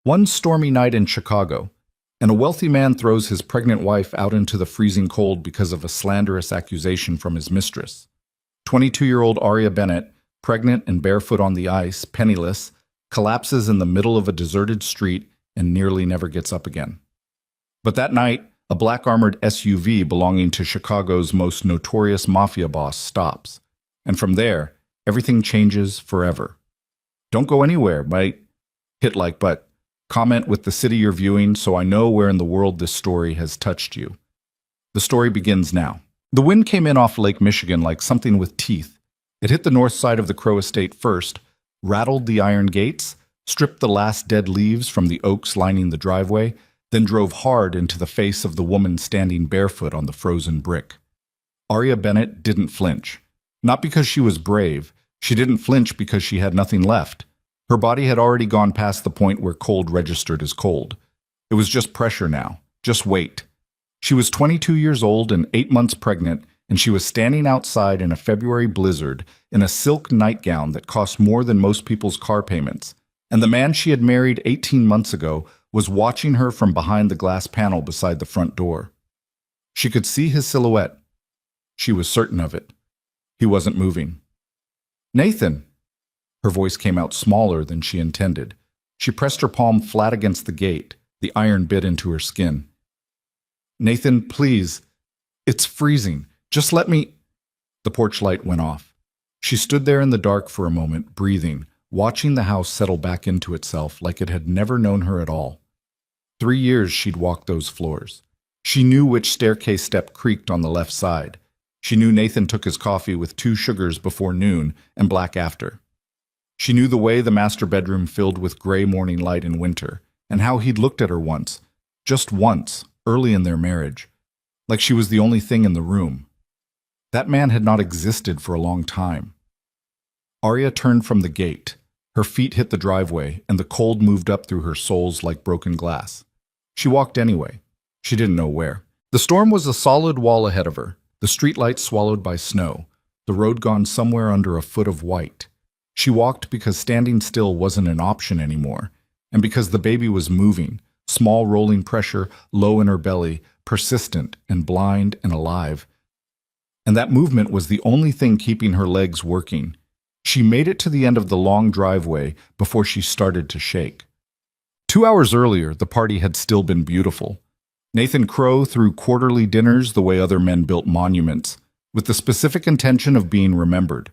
One stormy night in Chicago, and a wealthy man throws his pregnant wife out into the freezing cold because of a slanderous accusation from his mistress. 22-year-old Aria Bennett, pregnant and barefoot on the ice, penniless, collapses in the middle of a deserted street and nearly never gets up again. But that night, a black-armored SUV belonging to Chicago's most notorious mafia boss stops. And from there, everything changes forever. Don't go anywhere, mate. Hit like but. Comment with the city you're viewing so I know where in the world this story has touched you. The story begins now. The wind came in off Lake Michigan like something with teeth. It hit the north side of the Crow estate first, rattled the iron gates, stripped the last dead leaves from the oaks lining the driveway, then drove hard into the face of the woman standing barefoot on the frozen brick. Aria Bennett didn't flinch. Not because she was brave. She didn't flinch because she had nothing left. Her body had already gone past the point where cold registered as cold. It was just pressure now, just weight. She was 22 years old and 8 months pregnant, and she was standing outside in a February blizzard in a silk nightgown that cost more than most people's car payments. And the man she had married 18 months ago was watching her from behind the glass panel beside the front door. She could see his silhouette. She was certain of it. He wasn't moving. "Nathan!" Her voice came out smaller than she intended. She pressed her palm flat against the gate, the iron bit into her skin. "Nathan, please. It's freezing. Just let me—" The porch light went off. She stood there in the dark for a moment, breathing, watching the house settle back into itself like it had never known her at all. 3 years she'd walked those floors. She knew which staircase step creaked on the left side. She knew Nathan took his coffee with 2 sugars before noon and black after. She knew the way the master bedroom filled with gray morning light in winter, and how he'd looked at her once, just once, early in their marriage, like she was the only thing in the room. That man had not existed for a long time. Aria turned from the gate. Her feet hit the driveway, and the cold moved up through her soles like broken glass. She walked anyway. She didn't know where. The storm was a solid wall ahead of her, the streetlights swallowed by snow, the road gone somewhere under a foot of white. She walked because standing still wasn't an option anymore, and because the baby was moving, small rolling pressure, low in her belly, persistent and blind and alive. And that movement was the only thing keeping her legs working. She made it to the end of the long driveway before she started to shake. 2 hours earlier, the party had still been beautiful. Nathan Crow threw quarterly dinners the way other men built monuments, with the specific intention of being remembered.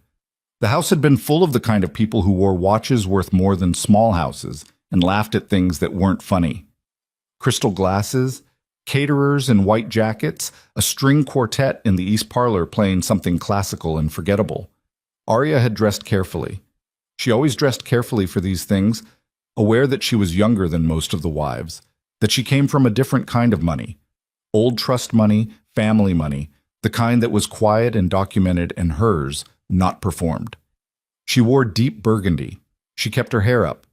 The house had been full of the kind of people who wore watches worth more than small houses and laughed at things that weren't funny. Crystal glasses, caterers in white jackets, a string quartet in the East Parlor playing something classical and forgettable. Aria had dressed carefully. She always dressed carefully for these things, aware that she was younger than most of the wives, that she came from a different kind of money. Old trust money, family money, the kind that was quiet and documented and hers, not performed. She wore deep burgundy. She kept her hair up.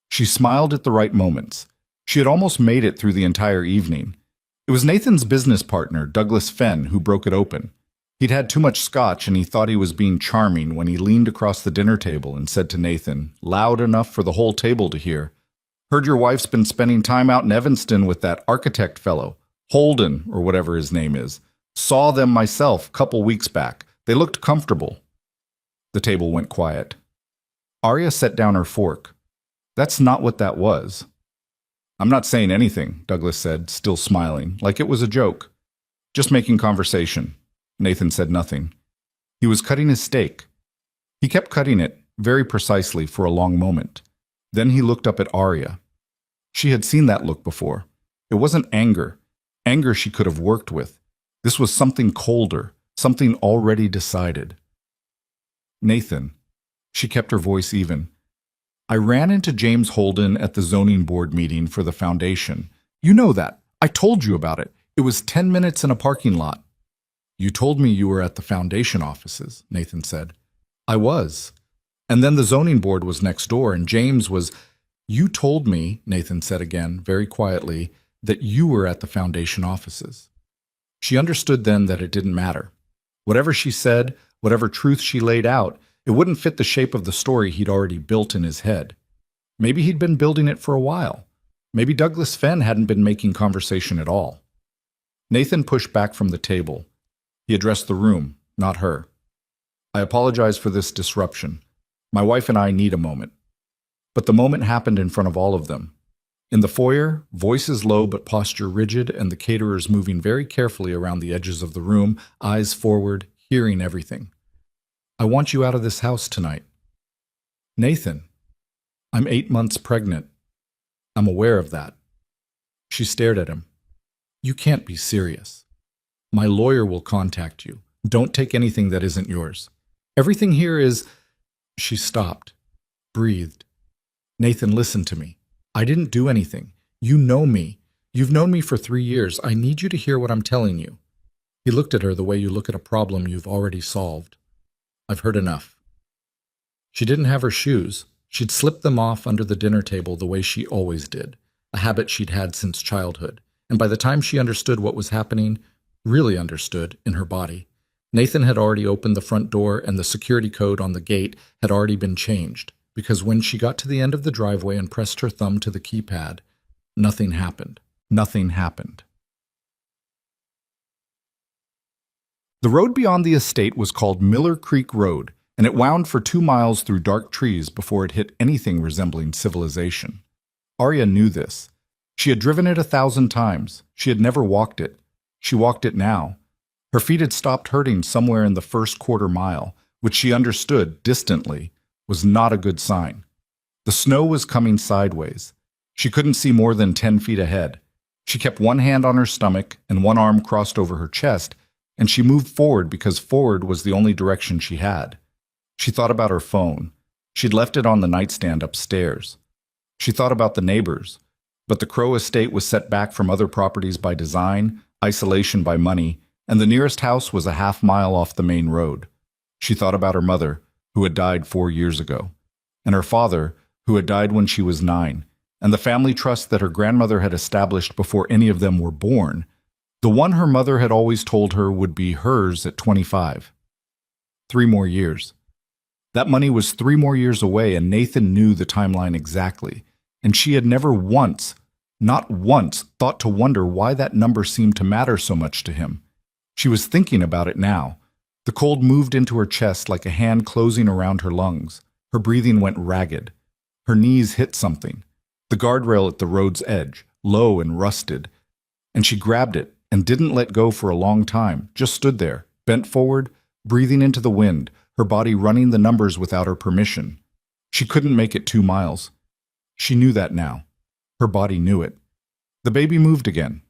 She smiled at the right moments. She had almost made it through the entire evening. It was Nathan's business partner, Douglas Fenn, who broke it open. He'd had too much scotch and he thought he was being charming when he leaned across the dinner table and said to Nathan, loud enough for the whole table to hear, "Heard your wife's been spending time out in Evanston with that architect fellow, Holden, or whatever his name is. Saw them myself couple weeks back. They looked comfortable." The table went quiet. Aria set down her fork. "That's not what that was." "I'm not saying anything," Douglas said, still smiling, like it was a joke. "Just making conversation." Nathan said nothing. He was cutting his steak. He kept cutting it, very precisely, for a long moment. Then he looked up at Aria. She had seen that look before. It wasn't anger. Anger she could have worked with. This was something colder, something already decided. "Nathan," she kept her voice even, "I ran into James Holden at the zoning board meeting for the foundation. You know that. I told you about it. It was 10 minutes in a parking lot." "You told me you were at the foundation offices," Nathan said. "I was. And then the zoning board was next door, and James was—" "You told me," Nathan said again, very quietly, "that you were at the foundation offices." She understood then that it didn't matter. Whatever she said, whatever truth she laid out, it wouldn't fit the shape of the story he'd already built in his head. Maybe he'd been building it for a while. Maybe Douglas Fenn hadn't been making conversation at all. Nathan pushed back from the table. He addressed the room, not her. I apologize for this disruption. My wife and I need a moment. But the moment happened in front of all of them. In the foyer, voices low but posture rigid, and the caterers moving very carefully around the edges of the room, eyes forward, hearing everything. I want you out of this house tonight. Nathan, I'm 8 months pregnant. I'm aware of that. She stared at him. You can't be serious. My lawyer will contact you. Don't take anything that isn't yours. Everything here is... She stopped, breathed. Nathan, listen to me. I didn't do anything. You know me. You've known me for 3 years. I need you to hear what I'm telling you. He looked at her the way you look at a problem you've already solved. I've heard enough. She didn't have her shoes. She'd slipped them off under the dinner table the way she always did, a habit she'd had since childhood. And by the time she understood what was happening, really understood, in her body, Nathan had already opened the front door and the security code on the gate had already been changed, because when she got to the end of the driveway and pressed her thumb to the keypad, nothing happened. Nothing happened. The road beyond the estate was called Miller Creek Road, and it wound for 2 miles through dark trees before it hit anything resembling civilization. Arya knew this. She had driven it 1,000 times. She had never walked it. She walked it now. Her feet had stopped hurting somewhere in the first quarter mile, which she understood, distantly, was not a good sign. The snow was coming sideways. She couldn't see more than 10 feet ahead. She kept one hand on her stomach and one arm crossed over her chest, and she moved forward because forward was the only direction she had. She thought about her phone. She'd left it on the nightstand upstairs. She thought about the neighbors, but the Crow estate was set back from other properties by design, isolation by money, and the nearest house was a half-mile off the main road. She thought about her mother, who had died 4 years ago, and her father, who had died when she was 9, and the family trust that her grandmother had established before any of them were born, the one her mother had always told her would be hers at 25. 3 more years. That money was 3 more years away, and Nathan knew the timeline exactly, and she had never once, not once, thought to wonder why that number seemed to matter so much to him. She was thinking about it now. The cold moved into her chest like a hand closing around her lungs. Her breathing went ragged. Her knees hit something, the guardrail at the road's edge, low and rusted, and she grabbed it and didn't let go for a long time, just stood there, bent forward, breathing into the wind, her body running the numbers without her permission. She couldn't make it 2 miles. She knew that now. Her body knew it. The baby moved again.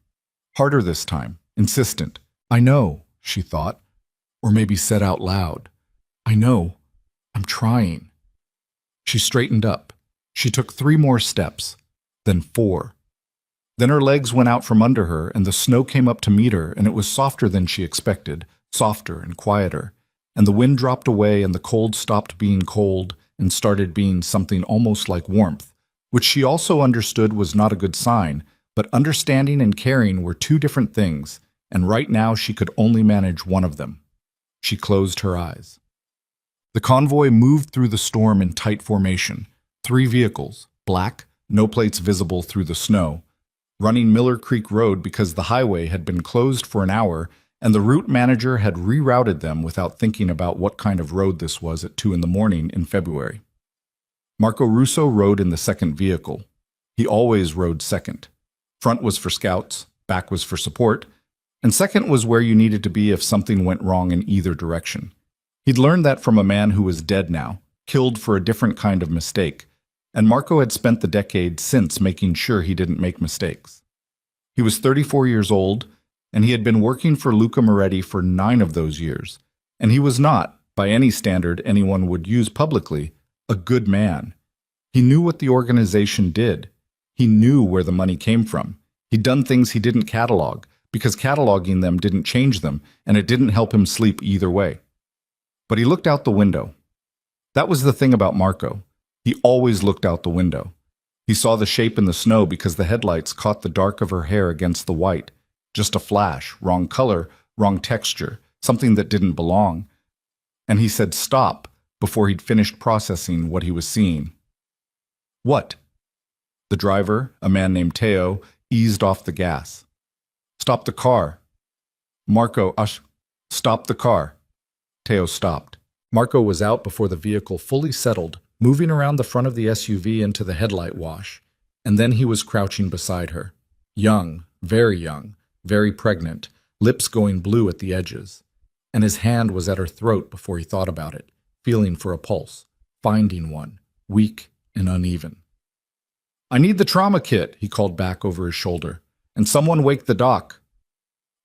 Harder this time, insistent. I know, she thought, or maybe said out loud. I know. I'm trying. She straightened up. She took 3 more steps, then 4. Then her legs went out from under her, and the snow came up to meet her, and it was softer than she expected, softer and quieter. And the wind dropped away, and the cold stopped being cold and started being something almost like warmth, which she also understood was not a good sign, but understanding and caring were 2 different things, and right now she could only manage one of them. She closed her eyes. The convoy moved through the storm in tight formation. 3 vehicles, black, no plates visible through the snow, running Miller Creek Road because the highway had been closed for an hour and the route manager had rerouted them without thinking about what kind of road this was at 2 a.m. in February. Marco Russo rode in the second vehicle. He always rode second. Front was for scouts, back was for support, and second was where you needed to be if something went wrong in either direction. He'd learned that from a man who was dead now, killed for a different kind of mistake, and Marco had spent the decade since making sure he didn't make mistakes. He was 34 years old, and he had been working for Luca Moretti for 9 of those years, and he was not, by any standard anyone would use publicly, a good man. He knew what the organization did. He knew where the money came from. He'd done things he didn't catalog, because cataloging them didn't change them, and it didn't help him sleep either way. But he looked out the window. That was the thing about Marco. He always looked out the window. He saw the shape in the snow because the headlights caught the dark of her hair against the white. Just a flash, wrong color, wrong texture, something that didn't belong. And he said stop before he'd finished processing what he was seeing. What? The driver, a man named Teo, eased off the gas. "Stop the car." "Marco, stop the car." Teo stopped. Marco was out before the vehicle fully settled, moving around the front of the SUV into the headlight wash, and then he was crouching beside her. Young, very pregnant, lips going blue at the edges. And his hand was at her throat before he thought about it, feeling for a pulse, finding one, weak and uneven. "I need the trauma kit," he called back over his shoulder. "And someone wake the doc."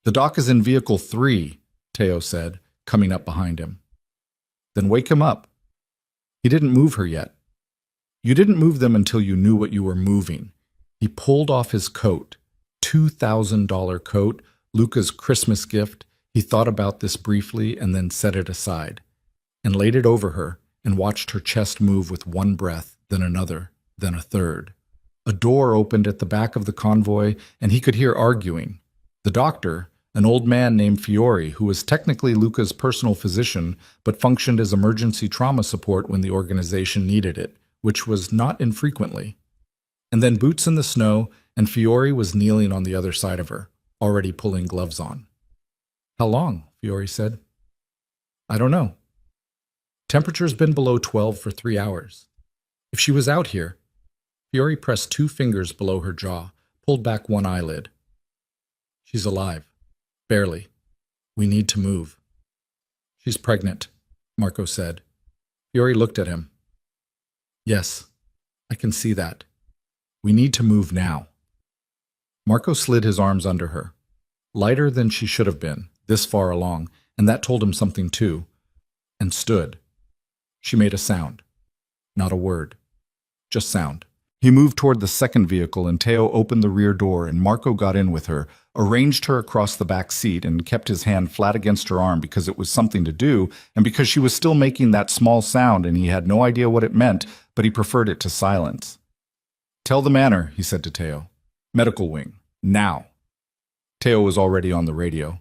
"The doc is in vehicle 3, Teo said, coming up behind him. "Then wake him up." He didn't move her yet. "You didn't move them until you knew what you were moving." He pulled off his coat, $2,000 coat, Luca's Christmas gift. He thought about this briefly and then set it aside, and laid it over her and watched her chest move with one breath, then another, then a third. A door opened at the back of the convoy, and he could hear arguing. The doctor, an old man named Fiore, who was technically Luca's personal physician, but functioned as emergency trauma support when the organization needed it, which was not infrequently. And then boots in the snow, and Fiore was kneeling on the other side of her, already pulling gloves on. "How long?" Fiore said. "I don't know. Temperature's been below 12 for 3 hours. If she was out here..." Fiore pressed 2 fingers below her jaw, pulled back one eyelid. "She's alive. Barely. We need to move." "She's pregnant," Marco said. Fiore looked at him. "Yes, I can see that. We need to move now." Marco slid his arms under her. Lighter than she should have been, this far along, and that told him something too, and stood. She made a sound. Not a word. Just sound. He moved toward the second vehicle, and Teo opened the rear door, and Marco got in with her, arranged her across the back seat, and kept his hand flat against her arm because it was something to do, and because she was still making that small sound, and he had no idea what it meant, but he preferred it to silence. "Tell the manor," he said to Teo. "Medical wing. Now." Teo was already on the radio.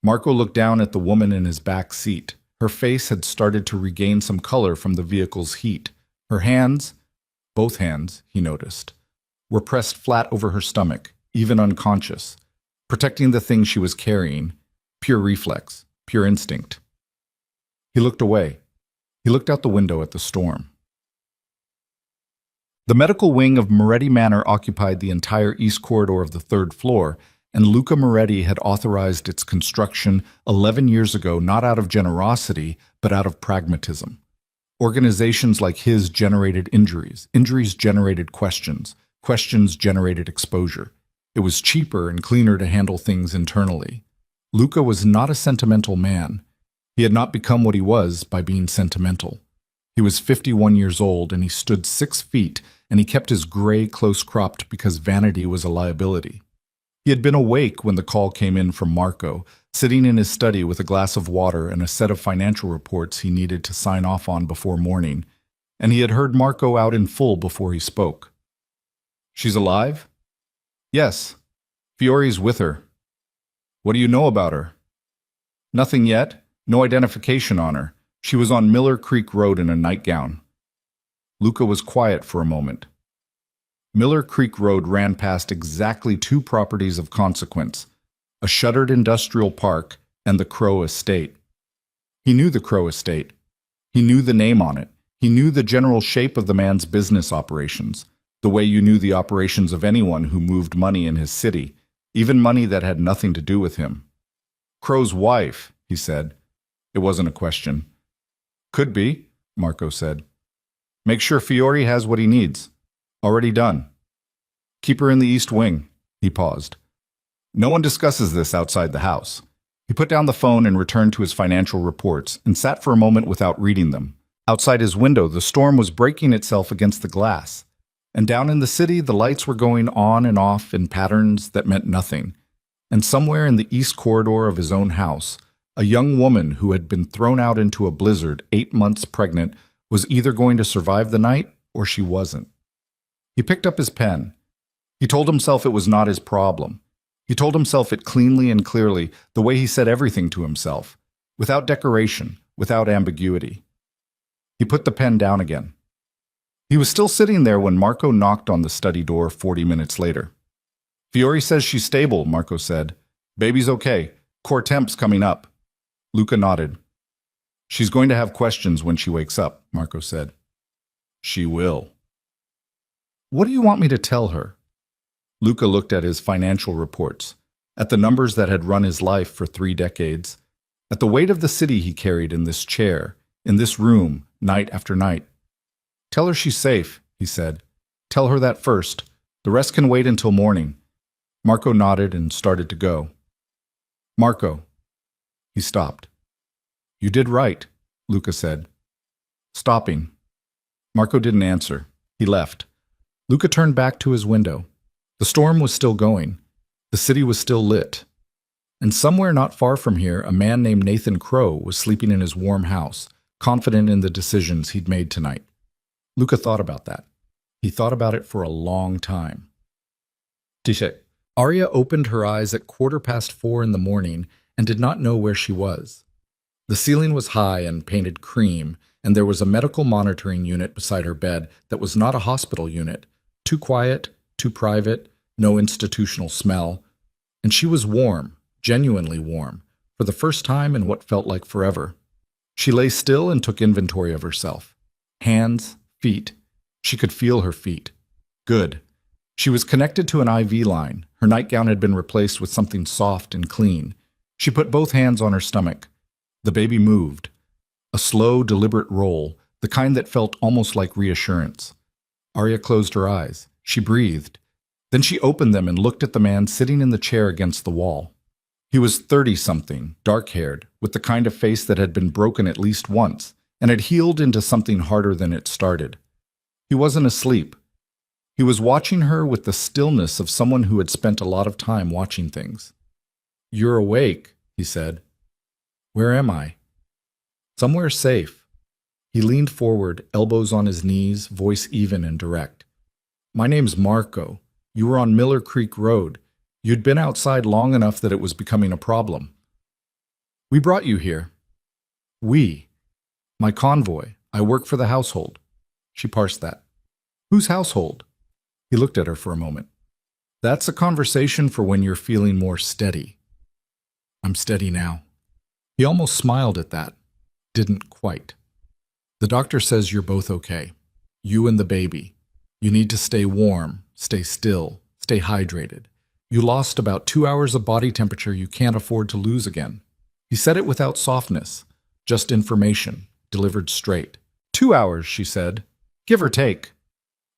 Marco looked down at the woman in his back seat. Her face had started to regain some color from the vehicle's heat. Her hands, both hands, he noticed, were pressed flat over her stomach, even unconscious, protecting the thing she was carrying, pure reflex, pure instinct. He looked away. He looked out the window at the storm. The medical wing of Moretti Manor occupied the entire east corridor of the 3rd floor, and Luca Moretti had authorized its construction 11 years ago not out of generosity, but out of pragmatism. Organizations like his generated injuries. Injuries generated questions. Questions generated exposure. It was cheaper and cleaner to handle things internally. Luca was not a sentimental man. He had not become what he was by being sentimental. He was 51 years old, and he stood 6 feet, and he kept his gray close-cropped because vanity was a liability. He had been awake when the call came in from Marco, sitting in his study with a glass of water and a set of financial reports he needed to sign off on before morning, and he had heard Marco out in full before he spoke. "She's alive?" "Yes. Fiore's with her." "What do you know about her?" "Nothing yet. No identification on her. She was on Miller Creek Road in a nightgown." Luca was quiet for a moment. Miller Creek Road ran past exactly 2 properties of consequence, a shuttered industrial park and the Crow Estate. He knew the Crow Estate. He knew the name on it. He knew the general shape of the man's business operations, the way you knew the operations of anyone who moved money in his city, even money that had nothing to do with him. "Crow's wife," he said. It wasn't a question. "Could be," Marco said. "Make sure Fiore has what he needs. Already done. Keep her in the East Wing." He paused. "No one discusses this outside the house." He put down the phone and returned to his financial reports and sat for a moment without reading them. Outside his window, the storm was breaking itself against the glass. And down in the city, the lights were going on and off in patterns that meant nothing. And somewhere in the east corridor of his own house, a young woman who had been thrown out into a blizzard 8 months pregnant was either going to survive the night or she wasn't. He picked up his pen. He told himself it was not his problem. He told himself it cleanly and clearly, the way he said everything to himself, without decoration, without ambiguity. He put the pen down again. He was still sitting there when Marco knocked on the study door 40 minutes later. Fiore says she's stable, Marco said. Baby's okay. Core temp's coming up. Luca nodded. She's going to have questions when she wakes up, Marco said. She will. What do you want me to tell her? Luca looked at his financial reports, at the numbers that had run his life for 3 decades, at the weight of the city he carried in this chair, in this room, night after night. Tell her she's safe, he said. Tell her that first. The rest can wait until morning. Marco nodded and started to go. Marco. He stopped. You did right, Luca said. Stopping. Marco didn't answer. He left. Luca turned back to his window. The storm was still going. The city was still lit. And somewhere not far from here, a man named Nathan Crow was sleeping in his warm house, confident in the decisions he'd made tonight. Luca thought about that. He thought about it for a long time. Arya opened her eyes at 4:15 in the morning and did not know where she was. The ceiling was high and painted cream, and there was a medical monitoring unit beside her bed that was not a hospital unit. Too quiet, too private, no institutional smell. And she was warm, genuinely warm, for the first time in what felt like forever. She lay still and took inventory of herself. Hands, feet. She could feel her feet. Good. She was connected to an IV line. Her nightgown had been replaced with something soft and clean. She put both hands on her stomach. The baby moved. A slow, deliberate roll, the kind that felt almost like reassurance. Arya closed her eyes. She breathed. Then she opened them and looked at the man sitting in the chair against the wall. He was 30-something, dark-haired, with the kind of face that had been broken at least once and had healed into something harder than it started. He wasn't asleep. He was watching her with the stillness of someone who had spent a lot of time watching things. You're awake, he said. Where am I? Somewhere safe. He leaned forward, elbows on his knees, voice even and direct. My name's Marco. You were on Miller Creek Road. You'd been outside long enough that it was becoming a problem. We brought you here. We. My convoy. I work for the household. She parsed that. Whose household? He looked at her for a moment. That's a conversation for when you're feeling more steady. I'm steady now. He almost smiled at that. Didn't quite. The doctor says you're both okay. You and the baby. You need to stay warm, stay still, stay hydrated. You lost about 2 hours of body temperature you can't afford to lose again. He said it without softness, just information, delivered straight. 2 hours, she said. Give or take.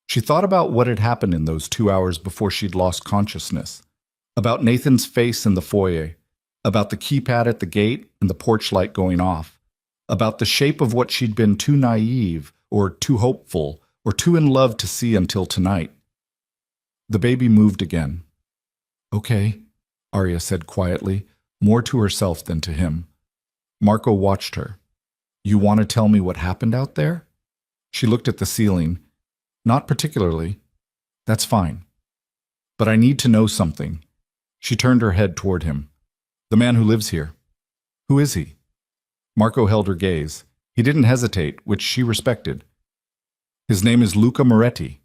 She thought about what had happened in those 2 hours before she'd lost consciousness. About Nathan's face in the foyer. About the keypad at the gate and the porch light going off. About the shape of what she'd been too naive or too hopeful or too in love to see until tonight. The baby moved again. Okay, Arya said quietly, more to herself than to him. Marco watched her. You want to tell me what happened out there? She looked at the ceiling. Not particularly. That's fine. But I need to know something. She turned her head toward him. The man who lives here. Who is he? Marco held her gaze. He didn't hesitate, which she respected. His name is Luca Moretti.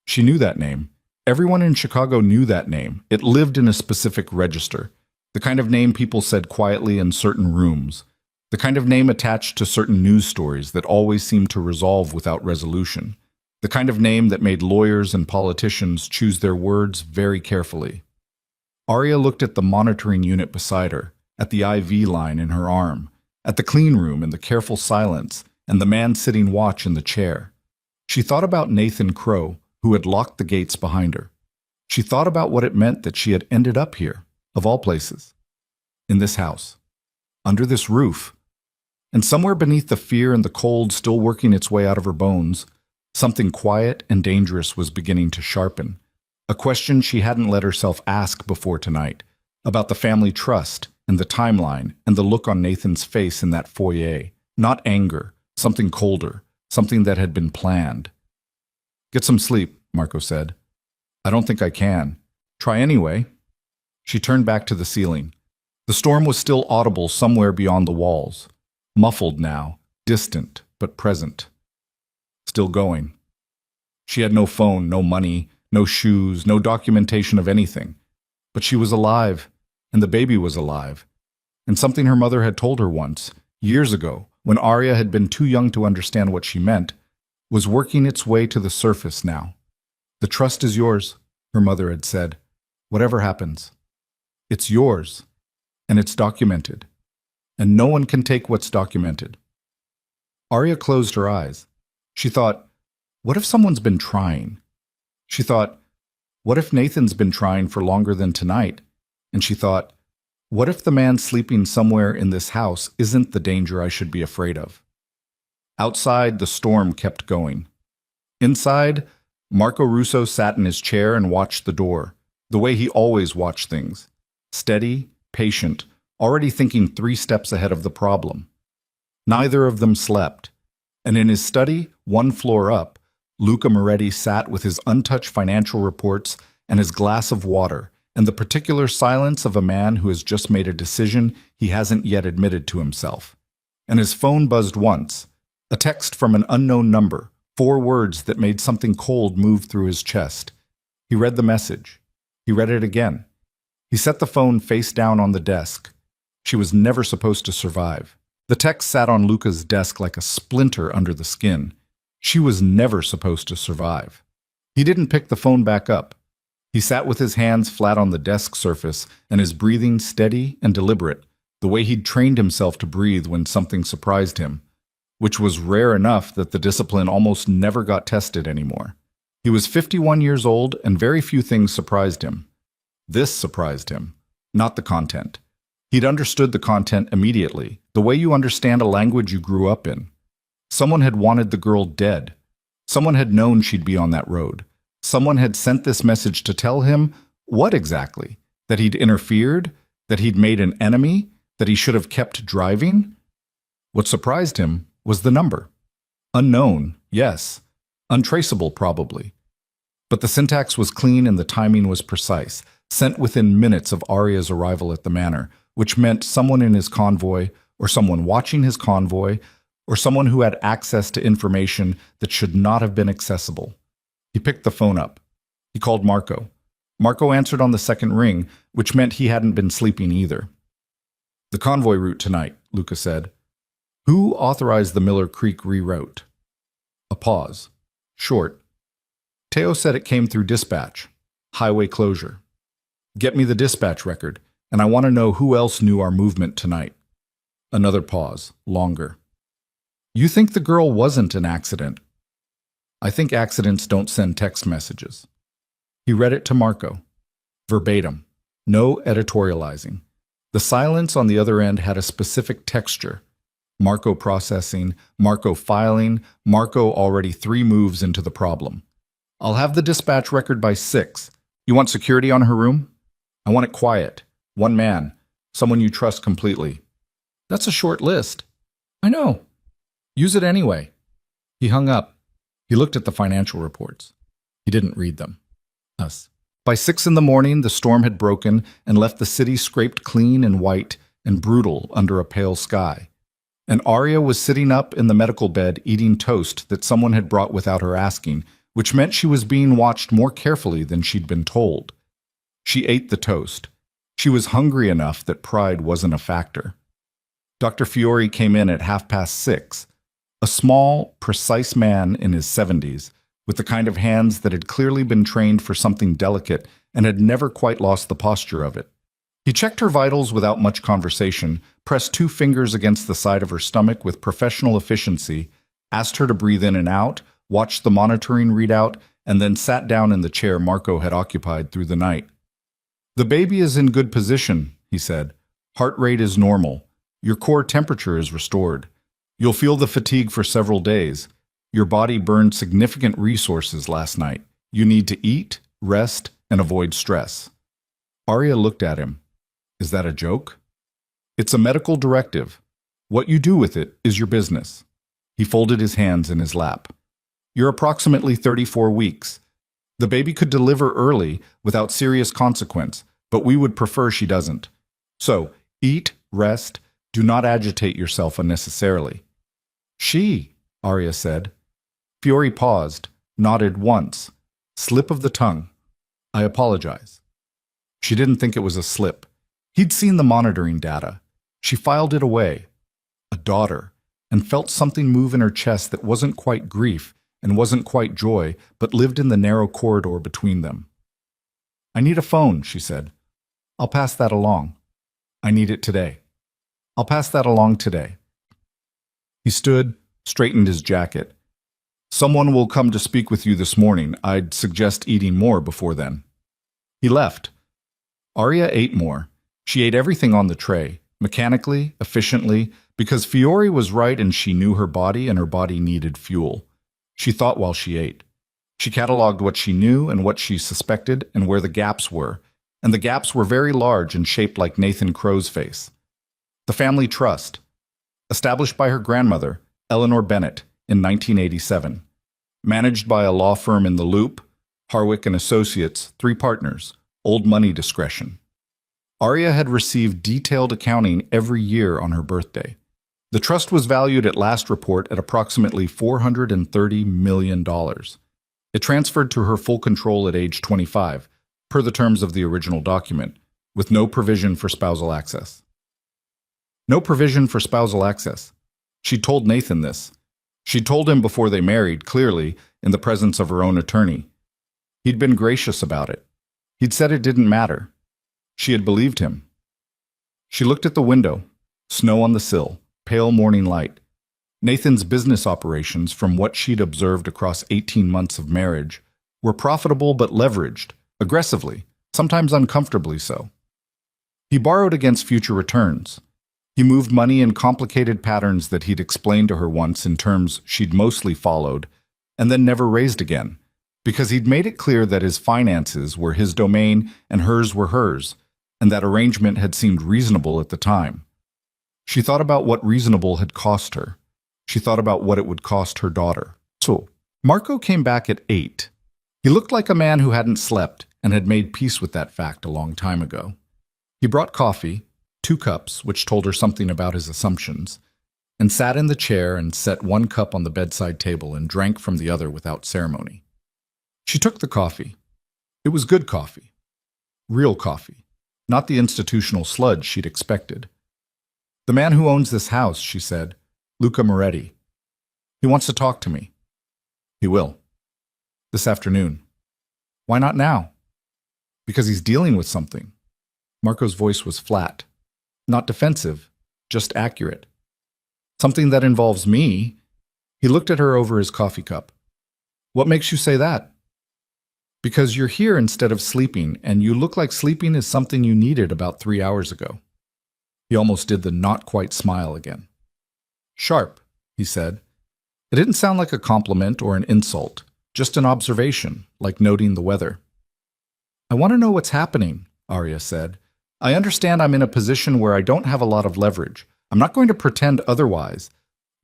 She knew that name. Everyone in Chicago knew that name. It lived in a specific register. The kind of name people said quietly in certain rooms. The kind of name attached to certain news stories that always seemed to resolve without resolution. The kind of name that made lawyers and politicians choose their words very carefully. Arya looked at the monitoring unit beside her, at the IV line in her arm, at the clean room and the careful silence, and the man sitting watch in the chair. She thought about Nathan Crow, who had locked the gates behind her. She thought about what it meant that she had ended up here, of all places, in this house, under this roof. And somewhere beneath the fear and the cold still working its way out of her bones, something quiet and dangerous was beginning to sharpen. A question she hadn't let herself ask before tonight, about the family trust and the timeline and the look on Nathan's face in that foyer. Not anger, something colder, something that had been planned. Get some sleep, Marco said. I don't think I can. Try anyway. She turned back to the ceiling. The storm was still audible somewhere beyond the walls. Muffled now, distant, but present. Still going. She had no phone, no money, no shoes, no documentation of anything. But she was alive, and the baby was alive. And something her mother had told her once, years ago, when Arya had been too young to understand what she meant, was working its way to the surface now. The trust is yours, her mother had said. Whatever happens, it's yours, and it's documented. And no one can take what's documented. Arya closed her eyes. She thought, what if someone's been trying? She thought, what if Nathan's been trying for longer than tonight? And she thought, what if the man sleeping somewhere in this house isn't the danger I should be afraid of? Outside, the storm kept going. Inside, Marco Russo sat in his chair and watched the door, the way he always watched things. Steady, patient, already thinking 3 steps ahead of the problem. Neither of them slept, and in his study, 1 floor up, Luca Moretti sat with his untouched financial reports and his glass of water, and the particular silence of a man who has just made a decision he hasn't yet admitted to himself. And his phone buzzed once, a text from an unknown number, 4 words that made something cold move through his chest. He read the message. He read it again. He set the phone face down on the desk. She was never supposed to survive. The text sat on Luca's desk like a splinter under the skin. She was never supposed to survive. He didn't pick the phone back up. He sat with his hands flat on the desk surface and his breathing steady and deliberate, the way he'd trained himself to breathe when something surprised him, which was rare enough that the discipline almost never got tested anymore. He was 51 years old and very few things surprised him. This surprised him, not the content. He'd understood the content immediately, the way you understand a language you grew up in. Someone had wanted the girl dead. Someone had known she'd be on that road. Someone had sent this message to tell him what exactly? That he'd interfered? That he'd made an enemy? That he should have kept driving? What surprised him was the number. Unknown, yes. Untraceable, probably. But the syntax was clean and the timing was precise, sent within minutes of Arya's arrival at the manor, which meant someone in his convoy, or someone watching his convoy, or someone who had access to information that should not have been accessible. He picked the phone up. He called Marco. Marco answered on the second ring, which meant he hadn't been sleeping either. The convoy route tonight, Luca said. Who authorized the Miller Creek reroute? A pause. Short. Teo said it came through dispatch. Highway closure. Get me the dispatch record, and I want to know who else knew our movement tonight. Another pause. Longer. You think the girl wasn't an accident? I think accidents don't send text messages. He read it to Marco. Verbatim. No editorializing. The silence on the other end had a specific texture. Marco processing, Marco filing, Marco already 3 moves into the problem. I'll have the dispatch record by 6. You want security on her room? I want it quiet. 1 man. Someone you trust completely. That's a short list. I know. Use it anyway. He hung up. He looked at the financial reports. He didn't read them. Us. By 6 in the morning, the storm had broken and left the city scraped clean and white and brutal under a pale sky. And Arya was sitting up in the medical bed eating toast that someone had brought without her asking, which meant she was being watched more carefully than she'd been told. She ate the toast. She was hungry enough that pride wasn't a factor. Dr. Fiore came in at 6:30. A small, precise man in his 70s, with the kind of hands that had clearly been trained for something delicate and had never quite lost the posture of it. He checked her vitals without much conversation, pressed 2 fingers against the side of her stomach with professional efficiency, asked her to breathe in and out, watched the monitoring readout, and then sat down in the chair Marco had occupied through the night. The baby is in good position, he said. Heart rate is normal. Your core temperature is restored. You'll feel the fatigue for several days. Your body burned significant resources last night. You need to eat, rest, and avoid stress. Arya looked at him. Is that a joke? It's a medical directive. What you do with it is your business. He folded his hands in his lap. You're approximately 34 weeks. The baby could deliver early without serious consequence, but we would prefer she doesn't. So, eat, rest, do not agitate yourself unnecessarily. She, Arya said. Fiore paused, nodded once. Slip of the tongue. I apologize. She didn't think it was a slip. He'd seen the monitoring data. She filed it away. A daughter, and felt something move in her chest that wasn't quite grief and wasn't quite joy, but lived in the narrow corridor between them. I need a phone, she said. I'll pass that along. I need it today. I'll pass that along today. He stood, straightened his jacket. Someone will come to speak with you this morning. I'd suggest eating more before then. He left. Arya ate more. She ate everything on the tray, mechanically, efficiently, because Fiore was right and she knew her body and her body needed fuel. She thought while she ate. She cataloged what she knew and what she suspected and where the gaps were, and the gaps were very large and shaped like Nathan Crow's face. The family trust, established by her grandmother, Eleanor Bennett, in 1987. Managed by a law firm in the Loop, Harwick and Associates, 3 partners, old money discretion. Arya had received detailed accounting every year on her birthday. The trust was valued at last report at approximately $430 million. It transferred to her full control at age 25, per the terms of the original document, with no provision for spousal access. No provision for spousal access. She told Nathan this. She told him before they married, clearly, in the presence of her own attorney. He'd been gracious about it. He'd said it didn't matter. She had believed him. She looked at the window, snow on the sill, pale morning light. Nathan's business operations, from what she'd observed across 18 months of marriage, were profitable but leveraged, aggressively, sometimes uncomfortably so. He borrowed against future returns. He moved money in complicated patterns that he'd explained to her once in terms she'd mostly followed, and then never raised again, because he'd made it clear that his finances were his domain and hers were hers, and that arrangement had seemed reasonable at the time. She thought about what reasonable had cost her. She thought about what it would cost her daughter. So, Marco came back at 8. He looked like a man who hadn't slept and had made peace with that fact a long time ago. He brought coffee, 2 cups, which told her something about his assumptions, and sat in the chair and set 1 cup on the bedside table and drank from the other without ceremony. She took the coffee. It was good coffee. Real coffee. Not the institutional sludge she'd expected. The man who owns this house, she said, Luca Moretti. He wants to talk to me. He will. This afternoon. Why not now? Because he's dealing with something. Marco's voice was flat. Not defensive, just accurate. Something that involves me. He looked at her over his coffee cup. What makes you say that? Because you're here instead of sleeping, and you look like sleeping is something you needed about 3 hours ago. He almost did the not quite smile again. Sharp, he said. It didn't sound like a compliment or an insult, just an observation, like noting the weather. I want to know what's happening, Arya said. I understand I'm in a position where I don't have a lot of leverage. I'm not going to pretend otherwise,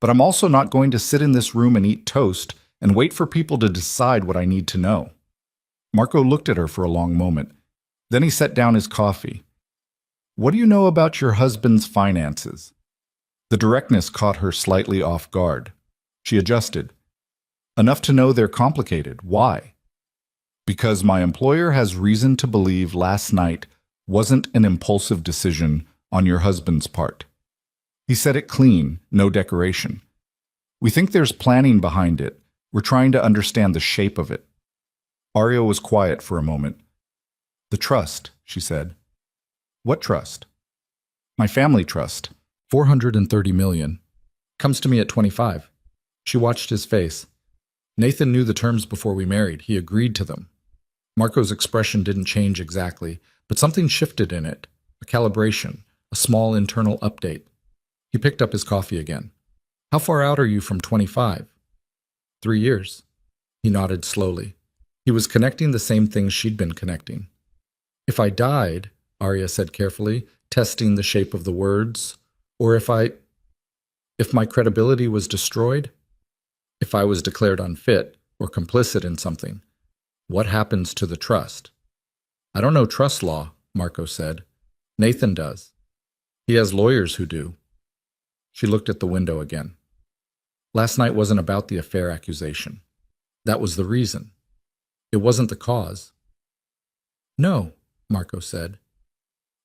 but I'm also not going to sit in this room and eat toast and wait for people to decide what I need to know. Marco looked at her for a long moment. Then he set down his coffee. What do you know about your husband's finances? The directness caught her slightly off guard. She adjusted. Enough to know they're complicated. Why? Because my employer has reason to believe last night wasn't an impulsive decision on your husband's part. He said it clean, no decoration. We think there's planning behind it. We're trying to understand the shape of it. Arya was quiet for a moment. The trust, she said. What trust? My family trust. $430 million. Comes to me at 25. She watched his face. Nathan knew the terms before we married. He agreed to them. Marco's expression didn't change exactly, but something shifted in it. A calibration, a small internal update. He picked up his coffee again. How far out are you from 25? 3 years. He nodded slowly. He was connecting the same things she'd been connecting. If I died, Arya said carefully, testing the shape of the words, or if my credibility was destroyed, if I was declared unfit or complicit in something, what happens to the trust? I don't know trust law, Marco said. Nathan does. He has lawyers who do. She looked at the window again. Last night wasn't about the affair accusation. that was the reason. It wasn't the cause. No, Marco said.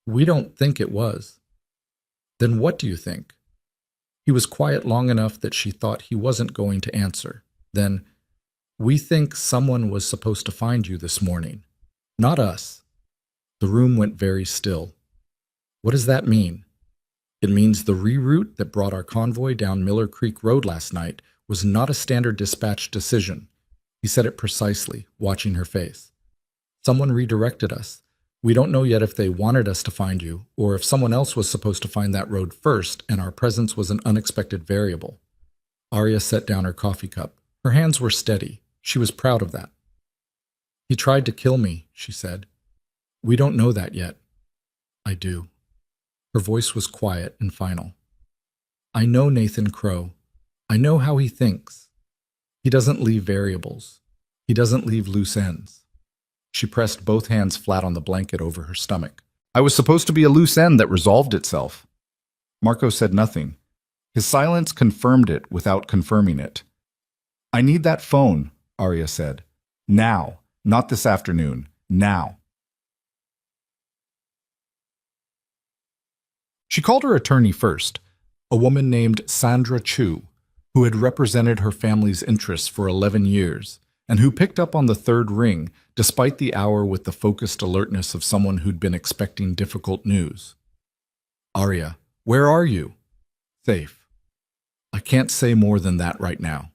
We don't think it was. Then what do you think? He was quiet long enough that she thought he wasn't going to answer. Then, we think someone was supposed to find you this morning. Not us. The room went very still. What does that mean? It means the reroute that brought our convoy down Miller Creek Road last night was not a standard dispatch decision. He said it precisely, watching her face. Someone redirected us. We don't know yet if they wanted us to find you, or if someone else was supposed to find that road first and our presence was an unexpected variable. Arya set down her coffee cup. Her hands were steady. She was proud of that. He tried to kill me, she said. We don't know that yet. I do. Her voice was quiet and final. I know Nathan Crow. I know how he thinks. He doesn't leave variables. He doesn't leave loose ends. She pressed both hands flat on the blanket over her stomach. I was supposed to be a loose end that resolved itself. Marco said nothing. His silence confirmed it without confirming it. I need that phone, Arya said. Now, not this afternoon. Now. She called her attorney first, a woman named Sandra Chu, who had represented her family's interests for 11 years, and who picked up on the third ring despite the hour with the focused alertness of someone who'd been expecting difficult news. Arya, where are you? Safe. I can't say more than that right now.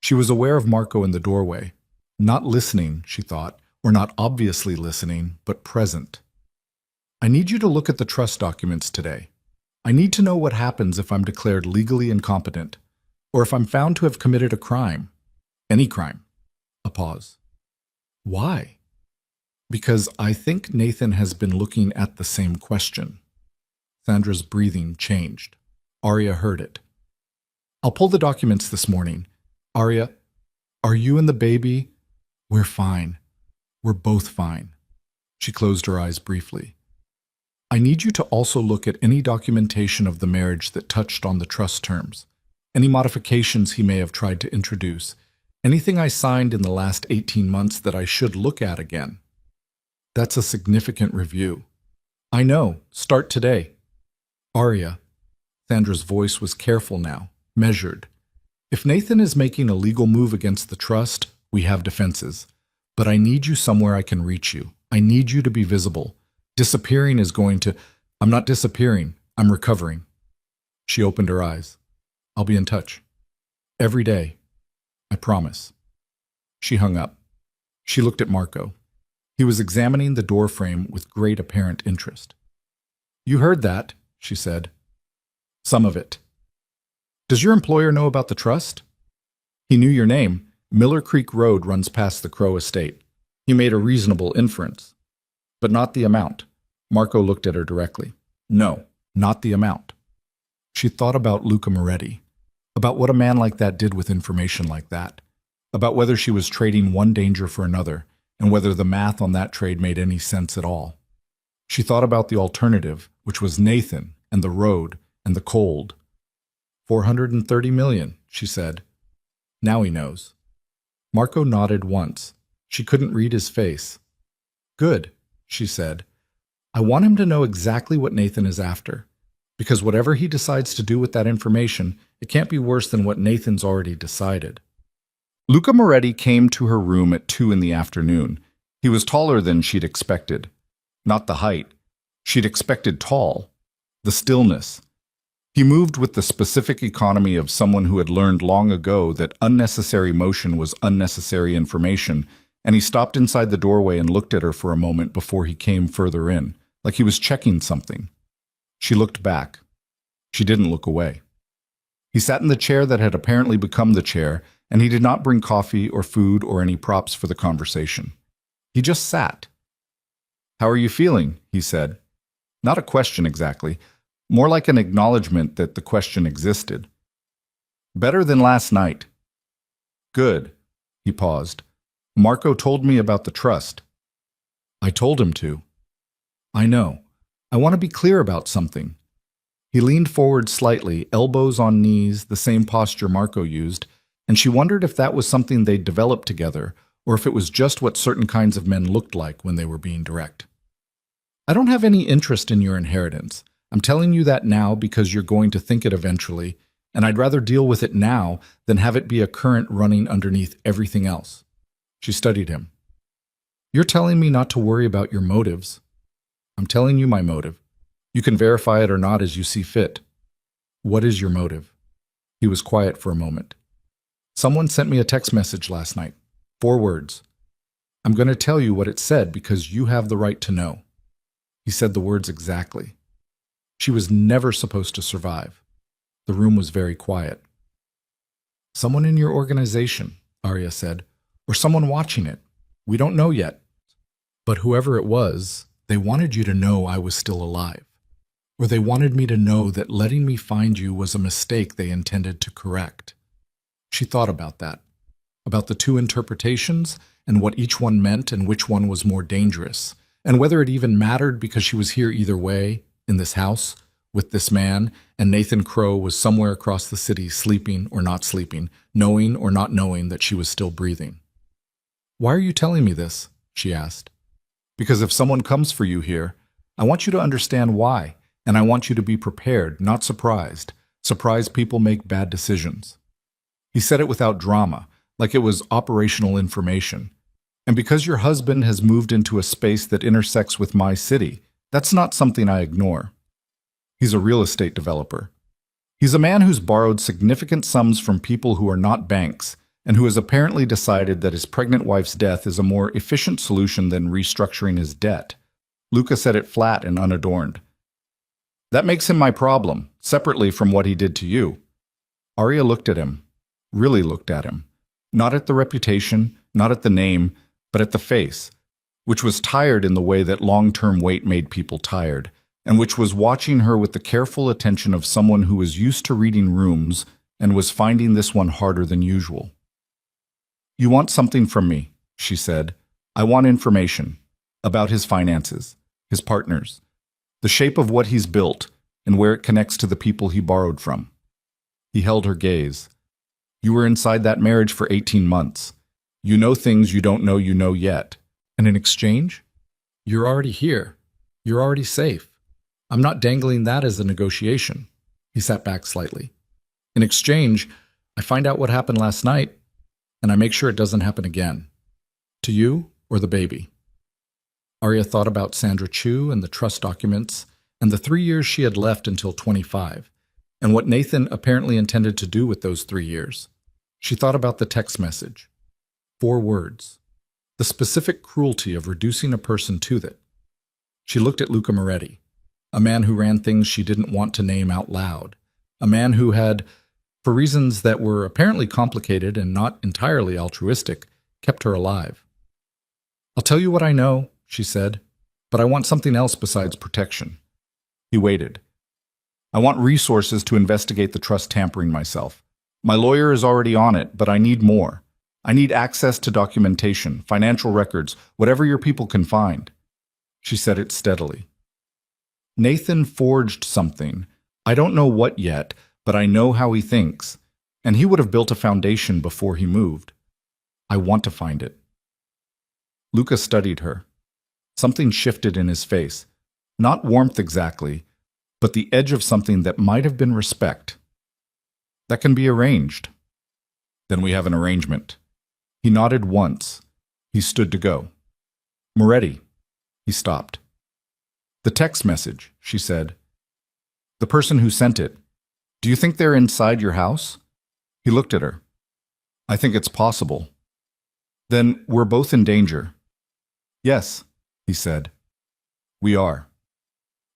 She was aware of Marco in the doorway, not listening, she thought, or not obviously listening, but present. I need you to look at the trust documents today. I need to know what happens if I'm declared legally incompetent, or if I'm found to have committed a crime. Any crime. A pause. Why? Because I think Nathan has been looking at the same question. Sandra's breathing changed. Arya heard it. I'll pull the documents this morning. Arya, are you and the baby? We're fine. We're both fine. She closed her eyes briefly. I need you to also look at any documentation of the marriage that touched on the trust terms, any modifications he may have tried to introduce, anything I signed in the last 18 months that I should look at again. That's a significant review. I know. Start today. Arya. Sandra's voice was careful now, measured. If Nathan is making a legal move against the trust, we have defenses. But I need you somewhere I can reach you. I need you to be visible. Disappearing is going to... I'm not disappearing. I'm recovering. She opened her eyes. I'll be in touch. Every day. I promise. She hung up. She looked at Marco. He was examining the door frame with great apparent interest. You heard that, she said. Some of it. Does your employer know about the trust? He knew your name. Miller Creek Road runs past the Crow estate. He made a reasonable inference. But not the amount. Marco looked at her directly. No, not the amount. She thought about Luca Moretti, about what a man like that did with information like that, about whether she was trading one danger for another, and whether the math on that trade made any sense at all. She thought about the alternative, which was Nathan, and the road, and the cold. 430 million, she said. Now he knows. Marco nodded once. She couldn't read his face. Good, she said. I want him to know exactly what Nathan is after, because whatever he decides to do with that information, it can't be worse than what Nathan's already decided. Luca Moretti came to her room at 2 in the afternoon. He was taller than she'd expected. Not the height. She'd expected tall. The stillness. He moved with the specific economy of someone who had learned long ago that unnecessary motion was unnecessary information, and he stopped inside the doorway and looked at her for a moment before he came further in, like he was checking something. She looked back. She didn't look away. He sat in the chair that had apparently become the chair, and he did not bring coffee or food or any props for the conversation. He just sat. How are you feeling? He said. Not a question exactly, more like an acknowledgement that the question existed. Better than last night. Good. He paused. Marco told me about the trust. I told him to. I know. I want to be clear about something. He leaned forward slightly, elbows on knees, the same posture Marco used, and she wondered if that was something they'd developed together or if it was just what certain kinds of men looked like when they were being direct. I don't have any interest in your inheritance. I'm telling you that now because you're going to think it eventually, and I'd rather deal with it now than have it be a current running underneath everything else. She studied him. You're telling me not to worry about your motives. I'm telling you my motive. You can verify it or not as you see fit. What is your motive? He was quiet for a moment. Someone sent me a text message last night. 4 words. I'm going to tell you what it said because you have the right to know. He said the words exactly. She was never supposed to survive. The room was very quiet. Someone in your organization, Arya said, or someone watching it. We don't know yet. But whoever it was, they wanted you to know I was still alive. Or they wanted me to know that letting me find you was a mistake they intended to correct. She thought about that, about the 2 interpretations and what each one meant and which one was more dangerous, and whether it even mattered because she was here either way, in this house, with this man, and Nathan Crow was somewhere across the city sleeping or not sleeping, knowing or not knowing that she was still breathing. Why are you telling me this? She asked. Because if someone comes for you here, I want you to understand why, and I want you to be prepared, not surprised. Surprised people make bad decisions. He said it without drama, like it was operational information. And because your husband has moved into a space that intersects with my city, that's not something I ignore. He's a real estate developer. He's a man who's borrowed significant sums from people who are not banks, and who has apparently decided that his pregnant wife's death is a more efficient solution than restructuring his debt. Luca said it flat and unadorned. That makes him my problem, separately from what he did to you. Arya looked at him, really looked at him. Not at the reputation, not at the name, but at the face, which was tired in the way that long-term wait made people tired, and which was watching her with the careful attention of someone who was used to reading rooms and was finding this one harder than usual. You want something from me, she said. I want information about his finances, his partners, the shape of what he's built, and where it connects to the people he borrowed from. He held her gaze. You were inside that marriage for 18 months. You know things you don't know you know yet. And in exchange, you're already here. You're already safe. I'm not dangling that as a negotiation. He sat back slightly. In exchange, I find out what happened last night, and I make sure it doesn't happen again. To you or the baby. Arya thought about Sandra Chu and the trust documents, and the 3 years she had left until 25, and what Nathan apparently intended to do with those 3 years. She thought about the text message. 4 words. The specific cruelty of reducing a person to that. She looked at Luca Moretti, a man who ran things she didn't want to name out loud, a man who had, for reasons that were apparently complicated and not entirely altruistic, kept her alive. I'll tell you what I know, she said, but I want something else besides protection. He waited. I want resources to investigate the trust tampering myself. My lawyer is already on it, but I need more. I need access to documentation, financial records, whatever your people can find. She said it steadily. Nathan forged something. I don't know what yet, but I know how he thinks, and he would have built a foundation before he moved. I want to find it. Luca studied her. Something shifted in his face. Not warmth exactly, but the edge of something that might have been respect. That can be arranged. Then we have an arrangement. He nodded once. He stood to go. Moretti. He stopped. The text message, she said. The person who sent it. Do you think they're inside your house? He looked at her. I think it's possible. Then we're both in danger. Yes, he said. We are.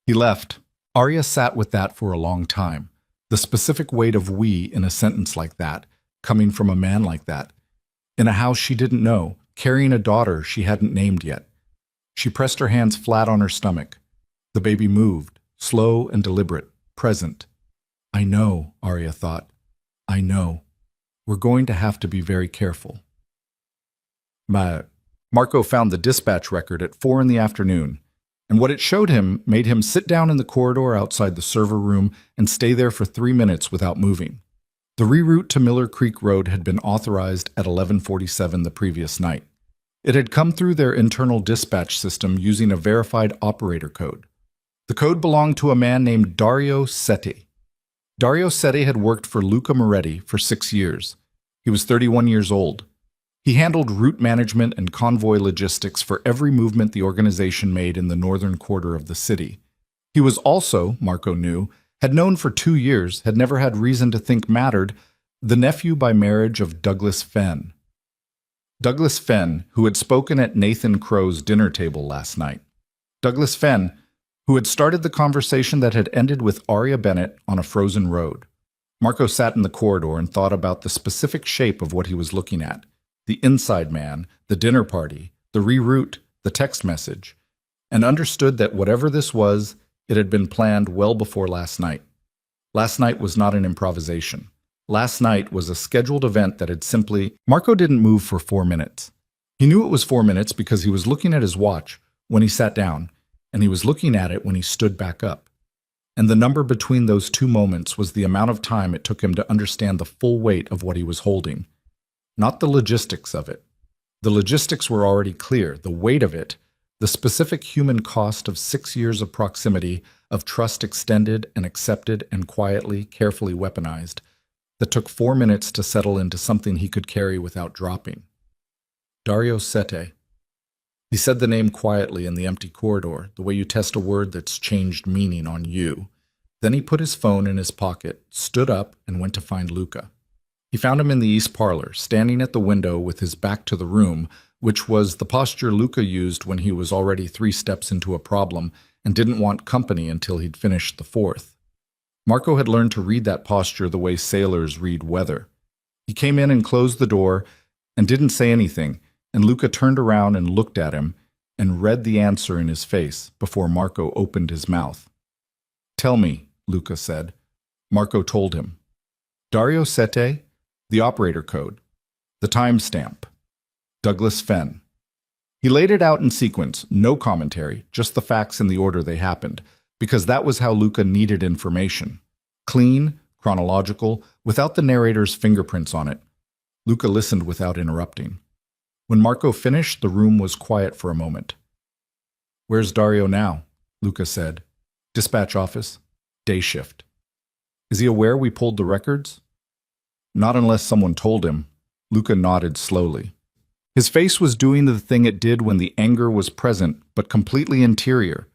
He left. Arya sat with that for a long time. The specific weight of we in a sentence like that, coming from a man like that, in a house she didn't know, carrying a daughter she hadn't named yet. She pressed her hands flat on her stomach. The baby moved, slow and deliberate, present. I know, Arya thought. I know. We're going to have to be very careful. Marco found the dispatch record at 4 in the afternoon, and what it showed him made him sit down in the corridor outside the server room and stay there for 3 minutes without moving. The reroute to Miller Creek Road had been authorized at 11:47 the previous night. It had come through their internal dispatch system using a verified operator code. The code belonged to a man named Dario Seti. Dario Seti had worked for Luca Moretti for 6 years. He was 31 years old. He handled route management and convoy logistics for every movement the organization made in the northern quarter of the city. He was also, Marco knew, had known for 2 years, had never had reason to think mattered, the nephew by marriage of Douglas Fenn. Douglas Fenn, who had spoken at Nathan Crow's dinner table last night. Douglas Fenn, who had started the conversation that had ended with Aria Bennett on a frozen road. Marco sat in the corridor and thought about the specific shape of what he was looking at. The inside man, the dinner party, the reroute, the text message, and understood that whatever this was, it had been planned well before last night. Last night was not an improvisation. Last night was a scheduled event that had simply... Marco didn't move for 4 minutes. He knew it was 4 minutes because he was looking at his watch when he sat down, and he was looking at it when he stood back up. And the number between those 2 moments was the amount of time it took him to understand the full weight of what he was holding. Not the logistics of it. The logistics were already clear. The weight of it, the specific human cost of 6 years of proximity, of trust extended and accepted and quietly, carefully weaponized, that took 4 minutes to settle into something he could carry without dropping. Dario Sete. He said the name quietly in the empty corridor, the way you test a word that's changed meaning on you. Then he put his phone in his pocket, stood up, and went to find Luca. He found him in the east parlor, standing at the window with his back to the room, which was the posture Luca used when he was already 3 steps into a problem and didn't want company until he'd finished the 4th. Marco had learned to read that posture the way sailors read weather. He came in and closed the door and didn't say anything, and Luca turned around and looked at him and read the answer in his face before Marco opened his mouth. "Tell me," Luca said. Marco told him. Dario Sete, the operator code, the timestamp, Douglas Fenn. He laid it out in sequence, no commentary, just the facts in the order they happened, because that was how Luca needed information. Clean, chronological, without the narrator's fingerprints on it. Luca listened without interrupting. When Marco finished, the room was quiet for a moment. "Where's Dario now?" Luca said. "Dispatch office. Day shift." "Is he aware we pulled the records?" "Not unless someone told him." Luca nodded slowly. His face was doing the thing it did when the anger was present, but completely interior.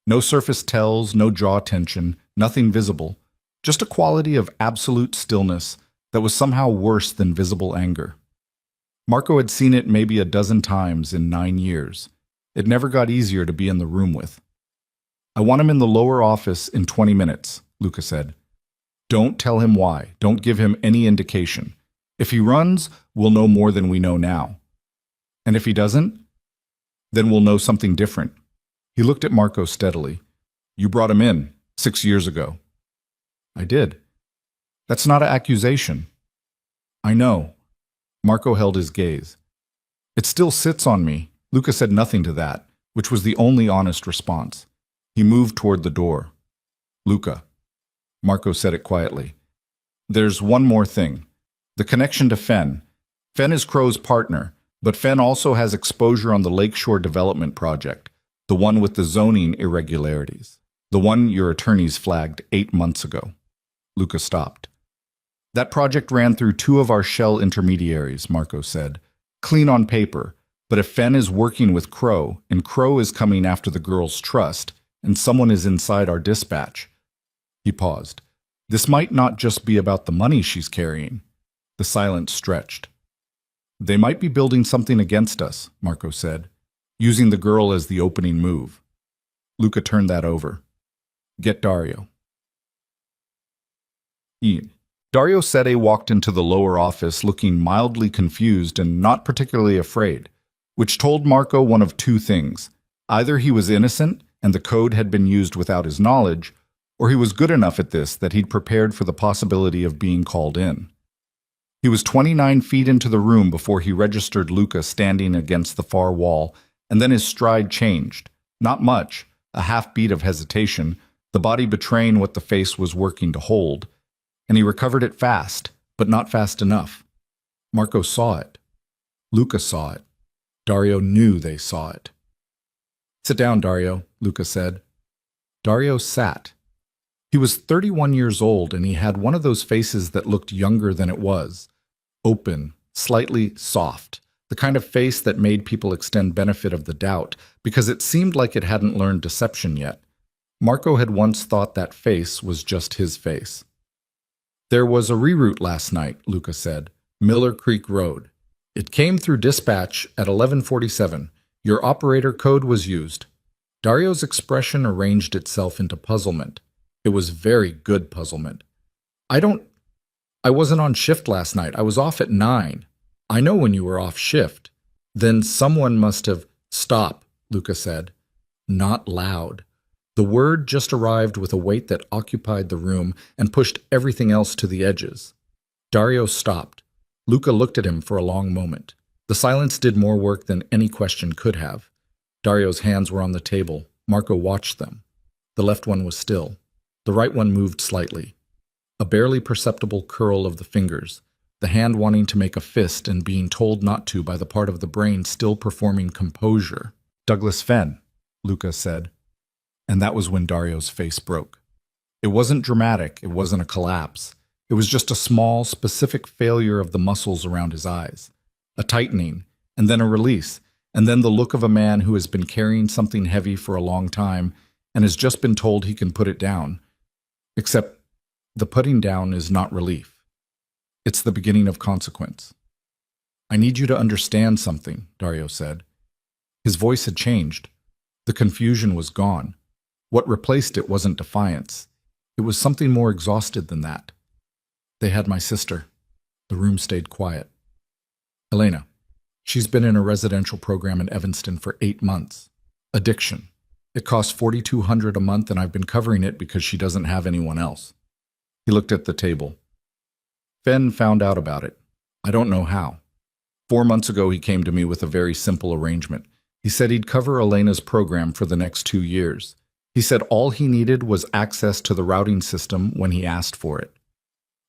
No surface tells, no jaw tension, nothing visible. Just a quality of absolute stillness that was somehow worse than visible anger. Marco had seen it maybe a dozen times in 9 years. It never got easier to be in the room with. "I want him in the lower office in 20 minutes, Luca said. "Don't tell him why. Don't give him any indication. If he runs, we'll know more than we know now. And if he doesn't, then we'll know something different." He looked at Marco steadily. "You brought him in 6 years ago." "I did." "That's not an accusation." "I know." Marco held his gaze. "It still sits on me." Luca said nothing to that, which was the only honest response. He moved toward the door. "Luca." Marco said it quietly. "There's one more thing. The connection to Fenn. Fenn is Crow's partner, but Fenn also has exposure on the Lakeshore Development Project, the one with the zoning irregularities, the one your attorneys flagged 8 months ago." Luca stopped. "That project ran through 2 of our shell intermediaries," Marco said. "Clean on paper, but if Fenn is working with Crow, and Crow is coming after the girl's trust, and someone is inside our dispatch..." He paused. "This might not just be about the money she's carrying." The silence stretched. "They might be building something against us," Marco said, "using the girl as the opening move." Luca turned that over. "Get Dario." Dario Sete walked into the lower office looking mildly confused and not particularly afraid, which told Marco one of 2 things. Either he was innocent and the code had been used without his knowledge, or he was good enough at this that he'd prepared for the possibility of being called in. He was 29 feet into the room before he registered Luca standing against the far wall, and then his stride changed. Not much, a half beat of hesitation, the body betraying what the face was working to hold. And he recovered it fast, but not fast enough. Marco saw it. Luca saw it. Dario knew they saw it. "Sit down, Dario," Luca said. Dario sat. He was 31 years old, and he had one of those faces that looked younger than it was. Open, slightly soft, the kind of face that made people extend benefit of the doubt, because it seemed like it hadn't learned deception yet. Marco had once thought that face was just his face. "There was a reroute last night," Luca said. "Miller Creek Road. It came through dispatch at 11:47. Your operator code was used." Dario's expression arranged itself into puzzlement. It was very good puzzlement. I wasn't on shift last night. I was off at 9. I know when you were off shift." "Then someone must have—" "Stop," Luca said. Not loud. The word just arrived with a weight that occupied the room and pushed everything else to the edges. Dario stopped. Luca looked at him for a long moment. The silence did more work than any question could have. Dario's hands were on the table. Marco watched them. The left one was still. The right one moved slightly. A barely perceptible curl of the fingers, the hand wanting to make a fist and being told not to by the part of the brain still performing composure. "Douglas Fenn," Luca said. And that was when Dario's face broke. It wasn't dramatic, it wasn't a collapse. It was just a small, specific failure of the muscles around his eyes. A tightening, and then a release, and then the look of a man who has been carrying something heavy for a long time and has just been told he can put it down. Except the putting down is not relief. It's the beginning of consequence. "I need you to understand something," Dario said. His voice had changed. The confusion was gone. What replaced it wasn't defiance. It was something more exhausted than that. "They had my sister." The room stayed quiet. "Elena. She's been in a residential program in Evanston for 8 months. Addiction. It costs $4,200 a month, and I've been covering it because she doesn't have anyone else." He looked at the table. "Fenn found out about it. I don't know how. 4 months ago he came to me with a very simple arrangement. He said he'd cover Elena's program for the next 2 years. He said all he needed was access to the routing system when he asked for it.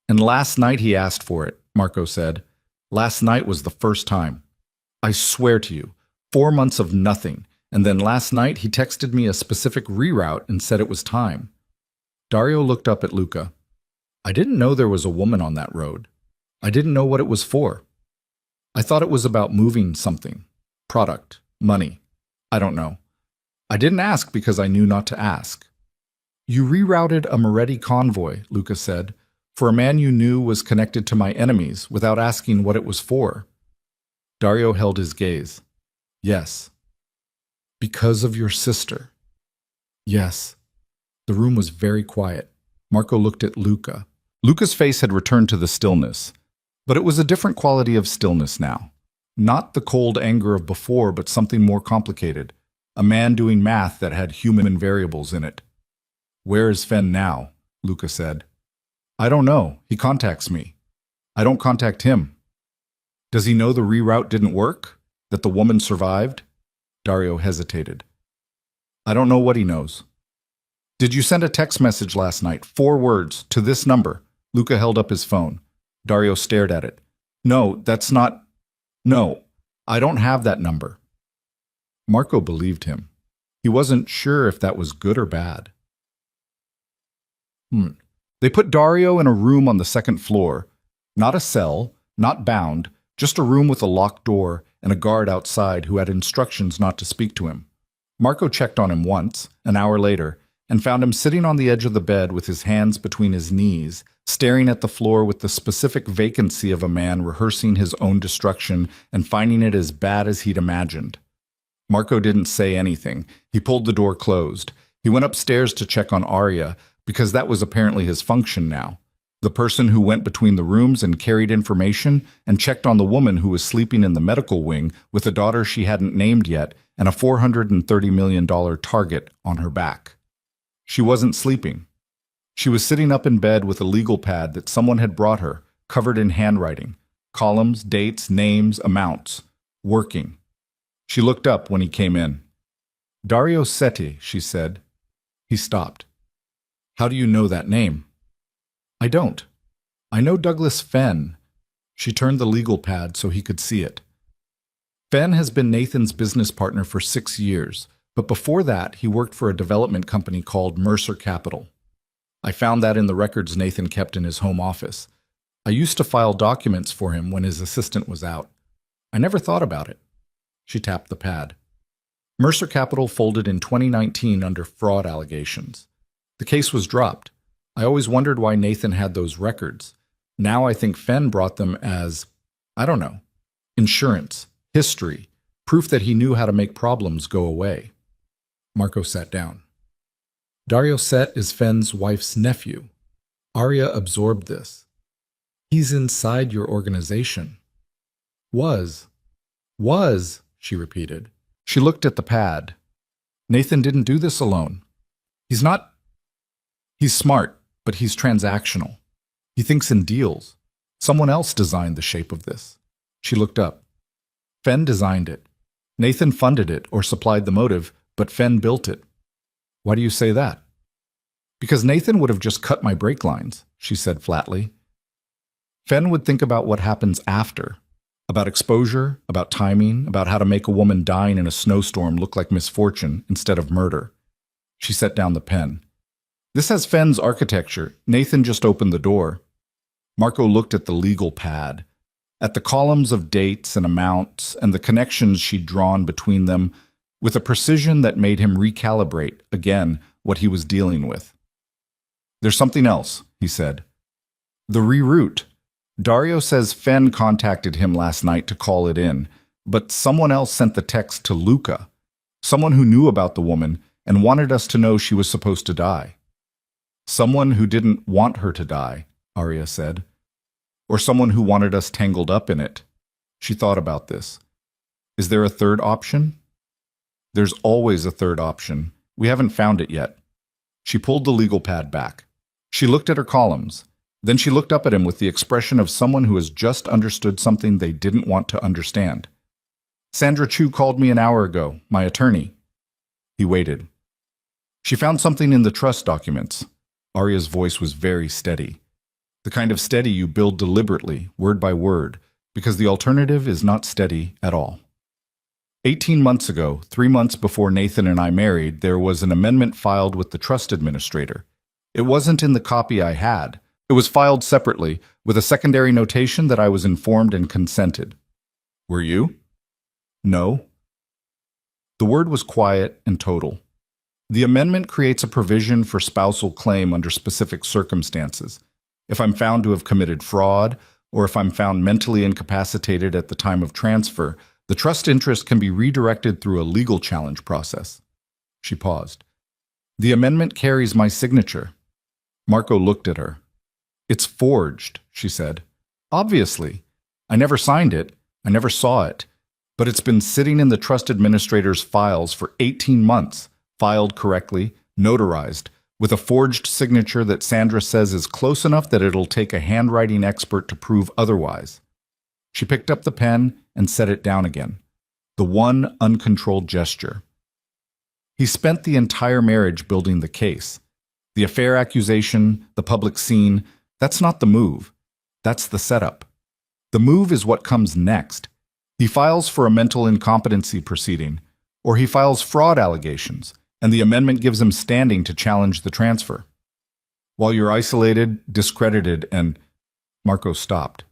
And last night he asked for it," Marco said. "Last night was the first time. I swear to you, 4 months of nothing, and then last night he texted me a specific reroute and said it was time." Dario looked up at Luca. "I didn't know there was a woman on that road. I didn't know what it was for. I thought it was about moving something. Product, money. I don't know. I didn't ask because I knew not to ask." "You rerouted a Moretti convoy," Luca said, "for a man you knew was connected to my enemies without asking what it was for." Dario held his gaze. "Yes." "Because of your sister." "Yes." The room was very quiet. Marco looked at Luca. Luca's face had returned to the stillness, but it was a different quality of stillness now. Not the cold anger of before, but something more complicated. A man doing math that had human variables in it. "Where is Fenn now?" Luca said. "I don't know. He contacts me. I don't contact him." "Does he know the reroute didn't work? That the woman survived?" Dario hesitated. "I don't know what he knows." "Did you send a text message last night, 4 words, to this number?" Luca held up his phone. Dario stared at it. "No, that's not... No, I don't have that number." Marco believed him. He wasn't sure if that was good or bad. They put Dario in a room on the 2nd floor. Not a cell, not bound, just a room with a locked door and a guard outside who had instructions not to speak to him. Marco checked on him once, an hour later, and found him sitting on the edge of the bed with his hands between his knees, staring at the floor with the specific vacancy of a man rehearsing his own destruction and finding it as bad as he'd imagined. Marco didn't say anything. He pulled the door closed. He went upstairs to check on Arya, because that was apparently his function now. The person who went between the rooms and carried information and checked on the woman who was sleeping in the medical wing with a daughter she hadn't named yet and a $430 million target on her back. She wasn't sleeping. She was sitting up in bed with a legal pad that someone had brought her, covered in handwriting, columns, dates, names, amounts, working. She looked up when he came in. "Dario Setti," she said. He stopped. "How do you know that name?" "I don't." I know Douglas Fenn. She turned the legal pad so he could see it. Fenn has been Nathan's business partner for 6 years, but before that, he worked for a development company called Mercer Capital. I found that in the records Nathan kept in his home office. I used to file documents for him when his assistant was out. I never thought about it. She tapped the pad. Mercer Capital folded in 2019 under fraud allegations. The case was dropped. I always wondered why Nathan had those records. Now I think Fenn brought them as, I don't know, insurance, history, proof that he knew how to make problems go away. Marco sat down. Dario Set is Fenn's wife's nephew. Arya absorbed this. He's inside your organization. Was, she repeated. She looked at the pad. Nathan didn't do this alone. He's smart, but he's transactional. He thinks in deals. Someone else designed the shape of this. She looked up. Fenn designed it. Nathan funded it or supplied the motive, but Fenn built it. Why do you say that? Because Nathan would have just cut my brake lines, she said flatly. Fenn would think about what happens after, about exposure, about timing, about how to make a woman dying in a snowstorm look like misfortune instead of murder. She set down the pen. This has Fenn's architecture. Nathan just opened the door. Marco looked at the legal pad, at the columns of dates and amounts and the connections she'd drawn between them with a precision that made him recalibrate, again, what he was dealing with. There's something else, he said. The reroute. Dario says Fenn contacted him last night to call it in, but someone else sent the text to Luca, someone who knew about the woman and wanted us to know she was supposed to die. Someone who didn't want her to die, Arya said. Or someone who wanted us tangled up in it. She thought about this. Is there a third option? There's always a third option. We haven't found it yet. She pulled the legal pad back. She looked at her columns. Then she looked up at him with the expression of someone who has just understood something they didn't want to understand. Sandra Chu called me an hour ago, my attorney. He waited. She found something in the trust documents. Arya's voice was very steady. The kind of steady you build deliberately, word by word, because the alternative is not steady at all. 18 months ago, 3 months before Nathan and I married, there was an amendment filed with the trust administrator. It wasn't in the copy I had. It was filed separately, with a secondary notation that I was informed and consented. Were you? No. The word was quiet and total. The amendment creates a provision for spousal claim under specific circumstances. If I'm found to have committed fraud, or if I'm found mentally incapacitated at the time of transfer, the trust interest can be redirected through a legal challenge process. She paused. The amendment carries my signature. Marco looked at her. It's forged, she said. Obviously. I never signed it. I never saw it. But it's been sitting in the trust administrator's files for 18 months, filed correctly, notarized, with a forged signature that Sandra says is close enough that it'll take a handwriting expert to prove otherwise. She picked up the pen and set it down again. The one uncontrolled gesture. He spent the entire marriage building the case. The affair accusation, the public scene, that's not the move. That's the setup. The move is what comes next. He files for a mental incompetency proceeding, or he files fraud allegations, and the amendment gives him standing to challenge the transfer. While you're isolated, discredited, and... Marco stopped.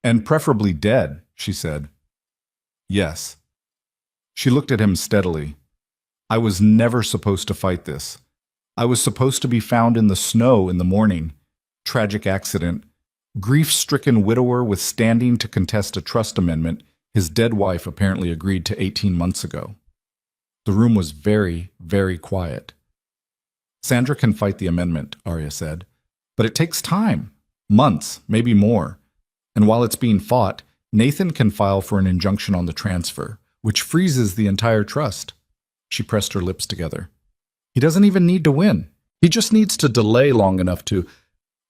And preferably dead, she said. Yes. She looked at him steadily. I was never supposed to fight this. I was supposed to be found in the snow in the morning. Tragic accident. Grief-stricken widower with standing to contest a trust amendment his dead wife apparently agreed to 18 months ago. The room was very, very quiet. Sandra can fight the amendment, Arya said. But it takes time. Months, maybe more. And while it's being fought, Nathan can file for an injunction on the transfer, which freezes the entire trust. She pressed her lips together. He doesn't even need to win. He just needs to delay long enough to...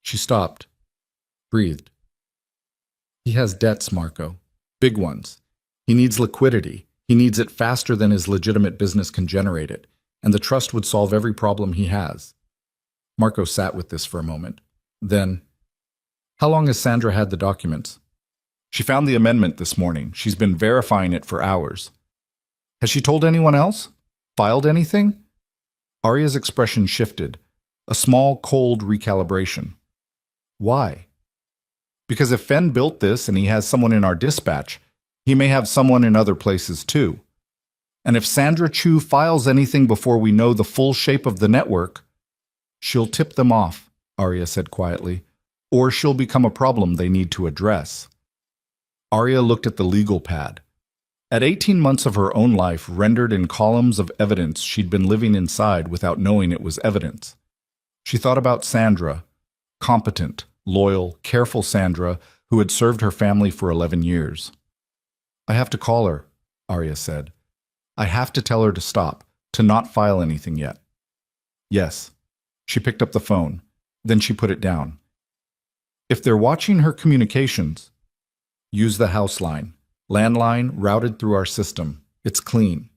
She stopped, breathed. He has debts, Marco. Big ones. He needs liquidity. He needs it faster than his legitimate business can generate it, and the trust would solve every problem he has. Marco sat with this for a moment. Then, How long has Sandra had the documents? She found the amendment this morning. She's been verifying it for hours. Has she told anyone else? Filed anything? Arya's expression shifted. A small, cold recalibration. Why? Because if Fenn built this and he has someone in our dispatch, he may have someone in other places too. And if Sandra Chu files anything before we know the full shape of the network, she'll tip them off, Arya said quietly, or she'll become a problem they need to address. Arya looked at the legal pad. At 18 months of her own life rendered in columns of evidence she'd been living inside without knowing it was evidence. She thought about Sandra, competent, loyal, careful Sandra, who had served her family for 11 years. I have to call her, Arya said. I have to tell her to stop, to not file anything yet. Yes. She picked up the phone. Then she put it down. If they're watching her communications, use the house line. Landline routed through our system. It's clean.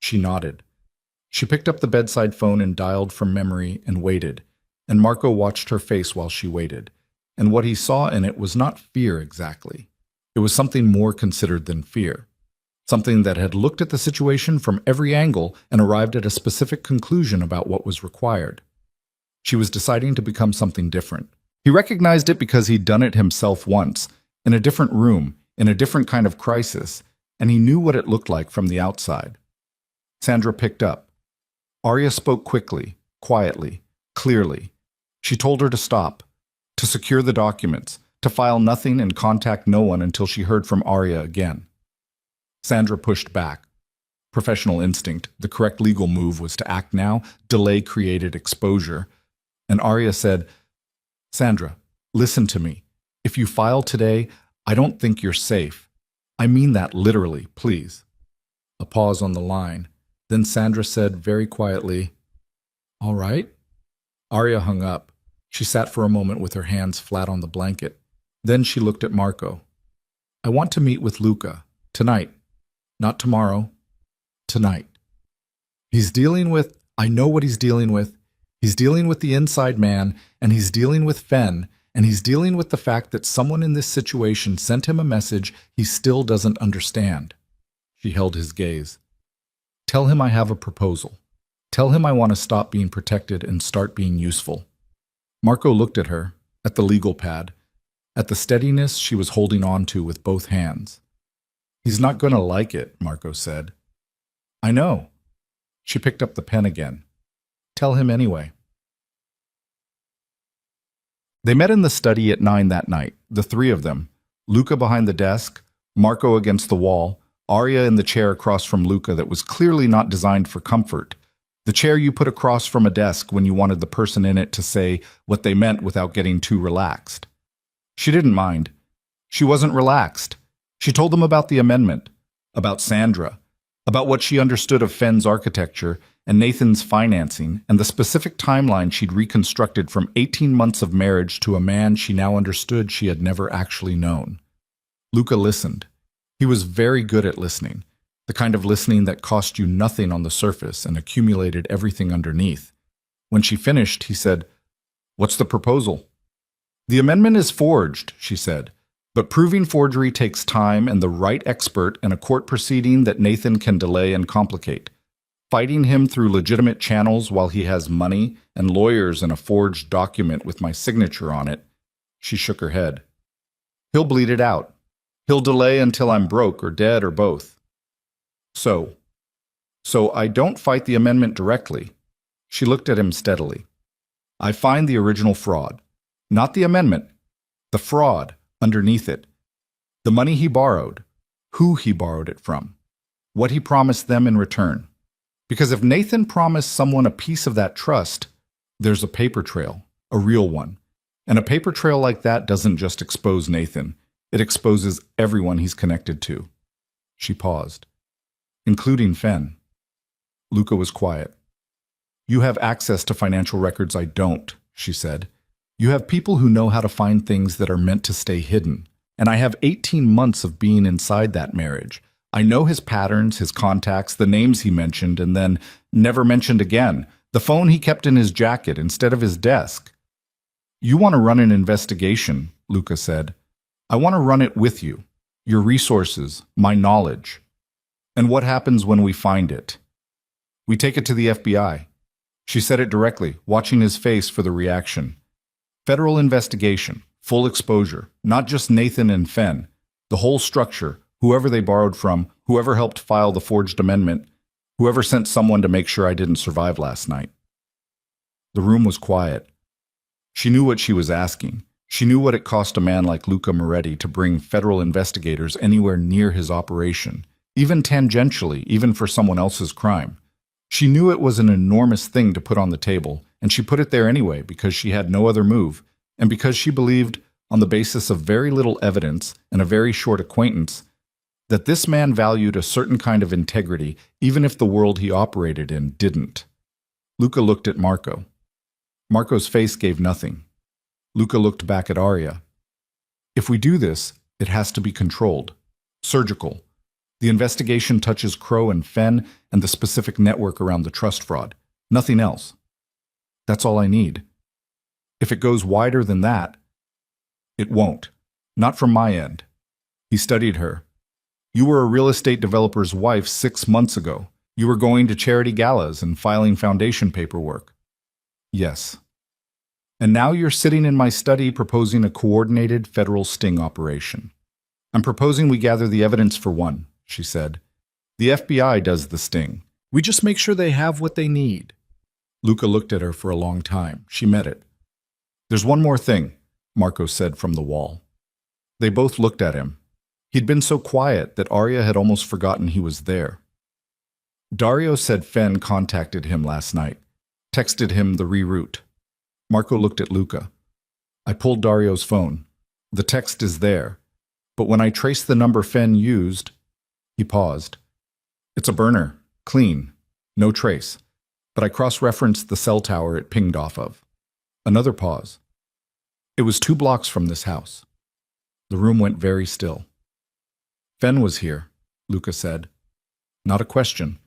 She nodded. She picked up the bedside phone and dialed from memory and waited, and Marco watched her face while she waited, and what he saw in it was not fear exactly. It was something more considered than fear, something that had looked at the situation from every angle and arrived at a specific conclusion about what was required. She was deciding to become something different. He recognized it because he'd done it himself once, in a different room, in a different kind of crisis, and he knew what it looked like from the outside. Sandra picked up. Arya spoke quickly, quietly, clearly. She told her to stop, to secure the documents, to file nothing and contact no one until she heard from Arya again. Sandra pushed back. Professional instinct, the correct legal move was to act now, delay created exposure. And Arya said, Sandra, listen to me. If you file today, I don't think you're safe. I mean that literally, please. A pause on the line. Then Sandra said very quietly, All right. Arya hung up. She sat for a moment with her hands flat on the blanket. Then she looked at Marco. I want to meet with Luca. Tonight. Not tomorrow. Tonight. I know what he's dealing with. He's dealing with the inside man, and he's dealing with Fenn, and he's dealing with the fact that someone in this situation sent him a message he still doesn't understand. She held his gaze. Tell him I have a proposal. Tell him I want to stop being protected and start being useful. Marco looked at her, at the legal pad, at the steadiness she was holding on to with both hands. He's not going to like it, Marco said. I know. She picked up the pen again. Tell him anyway. They met in the study at 9 that night, the three of them, Luca behind the desk, Marco against the wall, Arya in the chair across from Luca that was clearly not designed for comfort, the chair you put across from a desk when you wanted the person in it to say what they meant without getting too relaxed. She didn't mind. She wasn't relaxed. She told them about the amendment, about Sandra, about what she understood of Fenn's architecture and Nathan's financing, and the specific timeline she'd reconstructed from 18 months of marriage to a man she now understood she had never actually known. Luca listened. He was very good at listening, the kind of listening that cost you nothing on the surface and accumulated everything underneath. When she finished, he said, What's the proposal? The amendment is forged, she said, but proving forgery takes time and the right expert and a court proceeding that Nathan can delay and complicate. Fighting him through legitimate channels while he has money and lawyers and a forged document with my signature on it. She shook her head. He'll bleed it out. He'll delay until I'm broke or dead or both. So I don't fight the amendment directly. She looked at him steadily. I find the original fraud. Not the amendment. The fraud underneath it. The money he borrowed. Who he borrowed it from. What he promised them in return. Because if Nathan promised someone a piece of that trust, there's a paper trail, a real one. And a paper trail like that doesn't just expose Nathan. It exposes everyone he's connected to. She paused. Including Fenn. Luca was quiet. You have access to financial records I don't, she said. You have people who know how to find things that are meant to stay hidden. And I have 18 months of being inside that marriage. I know his patterns, his contacts, the names he mentioned and then never mentioned again, the phone he kept in his jacket instead of his desk. You want to run an investigation, Luca said. "I want to run it with you. Your resources, my knowledge. And what happens when we find it? We take it to the FBI." She said it directly, watching his face for the reaction. "Federal investigation, full exposure, not just Nathan and Fenn. The whole structure, whoever they borrowed from, whoever helped file the forged amendment, whoever sent someone to make sure I didn't survive last night." The room was quiet. She knew what she was asking. She knew what it cost a man like Luca Moretti to bring federal investigators anywhere near his operation, even tangentially, even for someone else's crime. She knew it was an enormous thing to put on the table, and she put it there anyway because she had no other move, and because she believed, on the basis of very little evidence and a very short acquaintance, that this man valued a certain kind of integrity even if the world he operated in didn't. Luca looked at Marco. Marco's face gave nothing. Luca looked back at Arya. "If we do this, it has to be controlled. Surgical. The investigation touches Crow and Fenn and the specific network around the trust fraud. Nothing else. That's all I need. If it goes wider than that, it won't. Not from my end." He studied her. "You were a real estate developer's wife 6 months ago. You were going to charity galas and filing foundation paperwork." "Yes." "And now you're sitting in my study proposing a coordinated federal sting operation. I'm proposing we gather the evidence for one," she said. "The FBI does the sting. We just make sure they have what they need." Luca looked at her for a long time. She met it. "There's one more thing," Marco said from the wall. They both looked at him. He'd been so quiet that Arya had almost forgotten he was there. Dario said Fenn contacted him last night, texted him the reroute. Marco looked at Luca. "I pulled Dario's phone. The text is there. But when I traced the number Fenn used..." He paused. "It's a burner. Clean. No trace. But I cross-referenced the cell tower it pinged off of." Another pause. "It was 2 blocks from this house." The room went very still. "Fenn was here," Luca said. Not a question.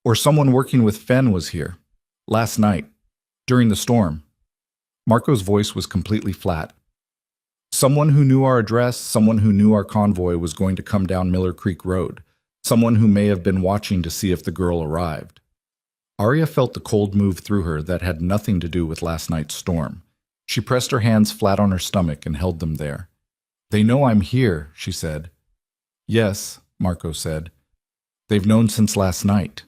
"Or someone working with Fenn was here. Last night. During the storm." Marco's voice was completely flat. "Someone who knew our address, someone who knew our convoy was going to come down Miller Creek Road, someone who may have been watching to see if the girl arrived." Arya felt the cold move through her that had nothing to do with last night's storm. She pressed her hands flat on her stomach and held them there. "They know I'm here," she said. "Yes," Marco said. "They've known since last night."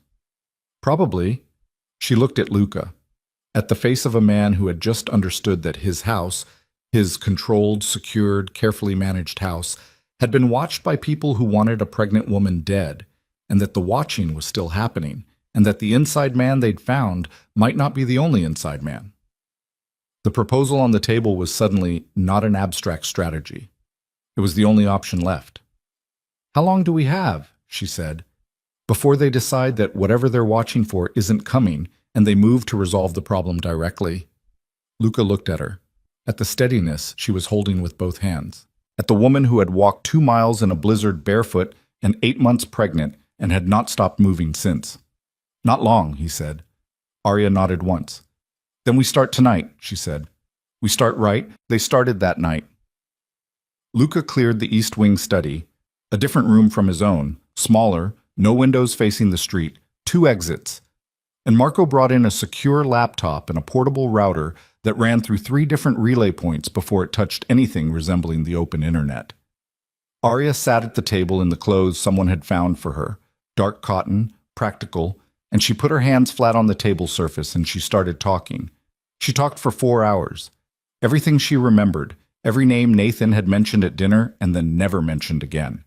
"Probably." She looked at Luca, at the face of a man who had just understood that his house, his controlled, secured, carefully managed house, had been watched by people who wanted a pregnant woman dead, and that the watching was still happening, and that the inside man they'd found might not be the only inside man. The proposal on the table was suddenly not an abstract strategy. It was the only option left. "How long do we have?" she said. "Before they decide that whatever they're watching for isn't coming, and they move to resolve the problem directly." Luca looked at her, at the steadiness she was holding with both hands, at the woman who had walked 2 miles in a blizzard barefoot and 8 months pregnant and had not stopped moving since. "Not long," he said. Arya nodded once. "Then we start tonight," she said. "We start right. They started that night." Luca cleared the East Wing study, a different room from his own, smaller, no windows facing the street, 2 exits. And Marco brought in a secure laptop and a portable router that ran through 3 different relay points before it touched anything resembling the open internet. Arya sat at the table in the clothes someone had found for her, dark cotton, practical, and she put her hands flat on the table surface and she started talking. She talked for 4 hours. Everything she remembered, every name Nathan had mentioned at dinner and then never mentioned again.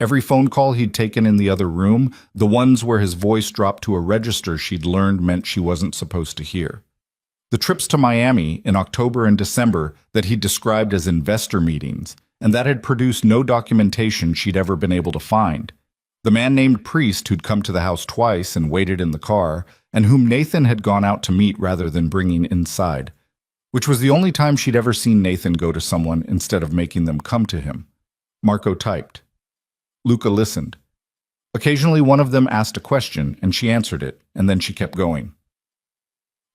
Every phone call he'd taken in the other room, the ones where his voice dropped to a register she'd learned meant she wasn't supposed to hear. The trips to Miami in October and December that he'd described as investor meetings, and that had produced no documentation she'd ever been able to find. The man named Priest who'd come to the house twice and waited in the car, and whom Nathan had gone out to meet rather than bringing inside, which was the only time she'd ever seen Nathan go to someone instead of making them come to him. Marco typed. Luca listened. Occasionally one of them asked a question, and she answered it, and then she kept going.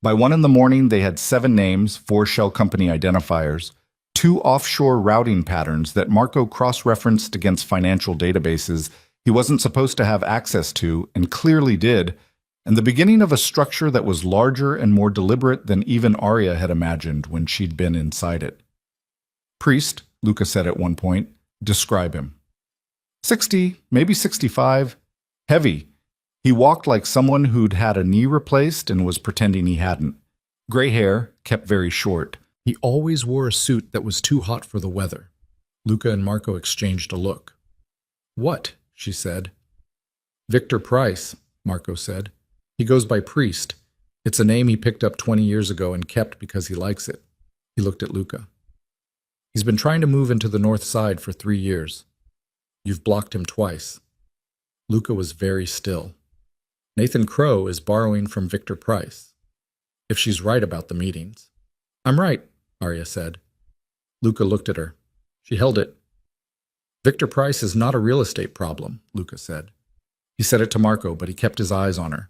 By 1 in the morning, they had 7 names, 4 shell company identifiers, Two offshore routing patterns that Marco cross-referenced against financial databases he wasn't supposed to have access to, and clearly did, and the beginning of a structure that was larger and more deliberate than even Arya had imagined when she'd been inside it. "Priest," Luca said at one point. "Describe him." 60, maybe 65. Heavy. He walked like someone who'd had a knee replaced and was pretending he hadn't. Gray hair, kept very short. He always wore a suit that was too hot for the weather. Luca and Marco exchanged a look. "What?" she said. "Victor Price," Marco said. "He goes by Priest. It's a name he picked up 20 years ago and kept because he likes it." He looked at Luca. "He's been trying to move into the North Side for 3 years. You've blocked him twice." Luca was very still. "Nathan Crow is borrowing from Victor Price. If she's right about the meetings." "I'm right," Arya said. Luca looked at her. She held it. "Victor Price is not a real estate problem," Luca said. He said it to Marco, but he kept his eyes on her.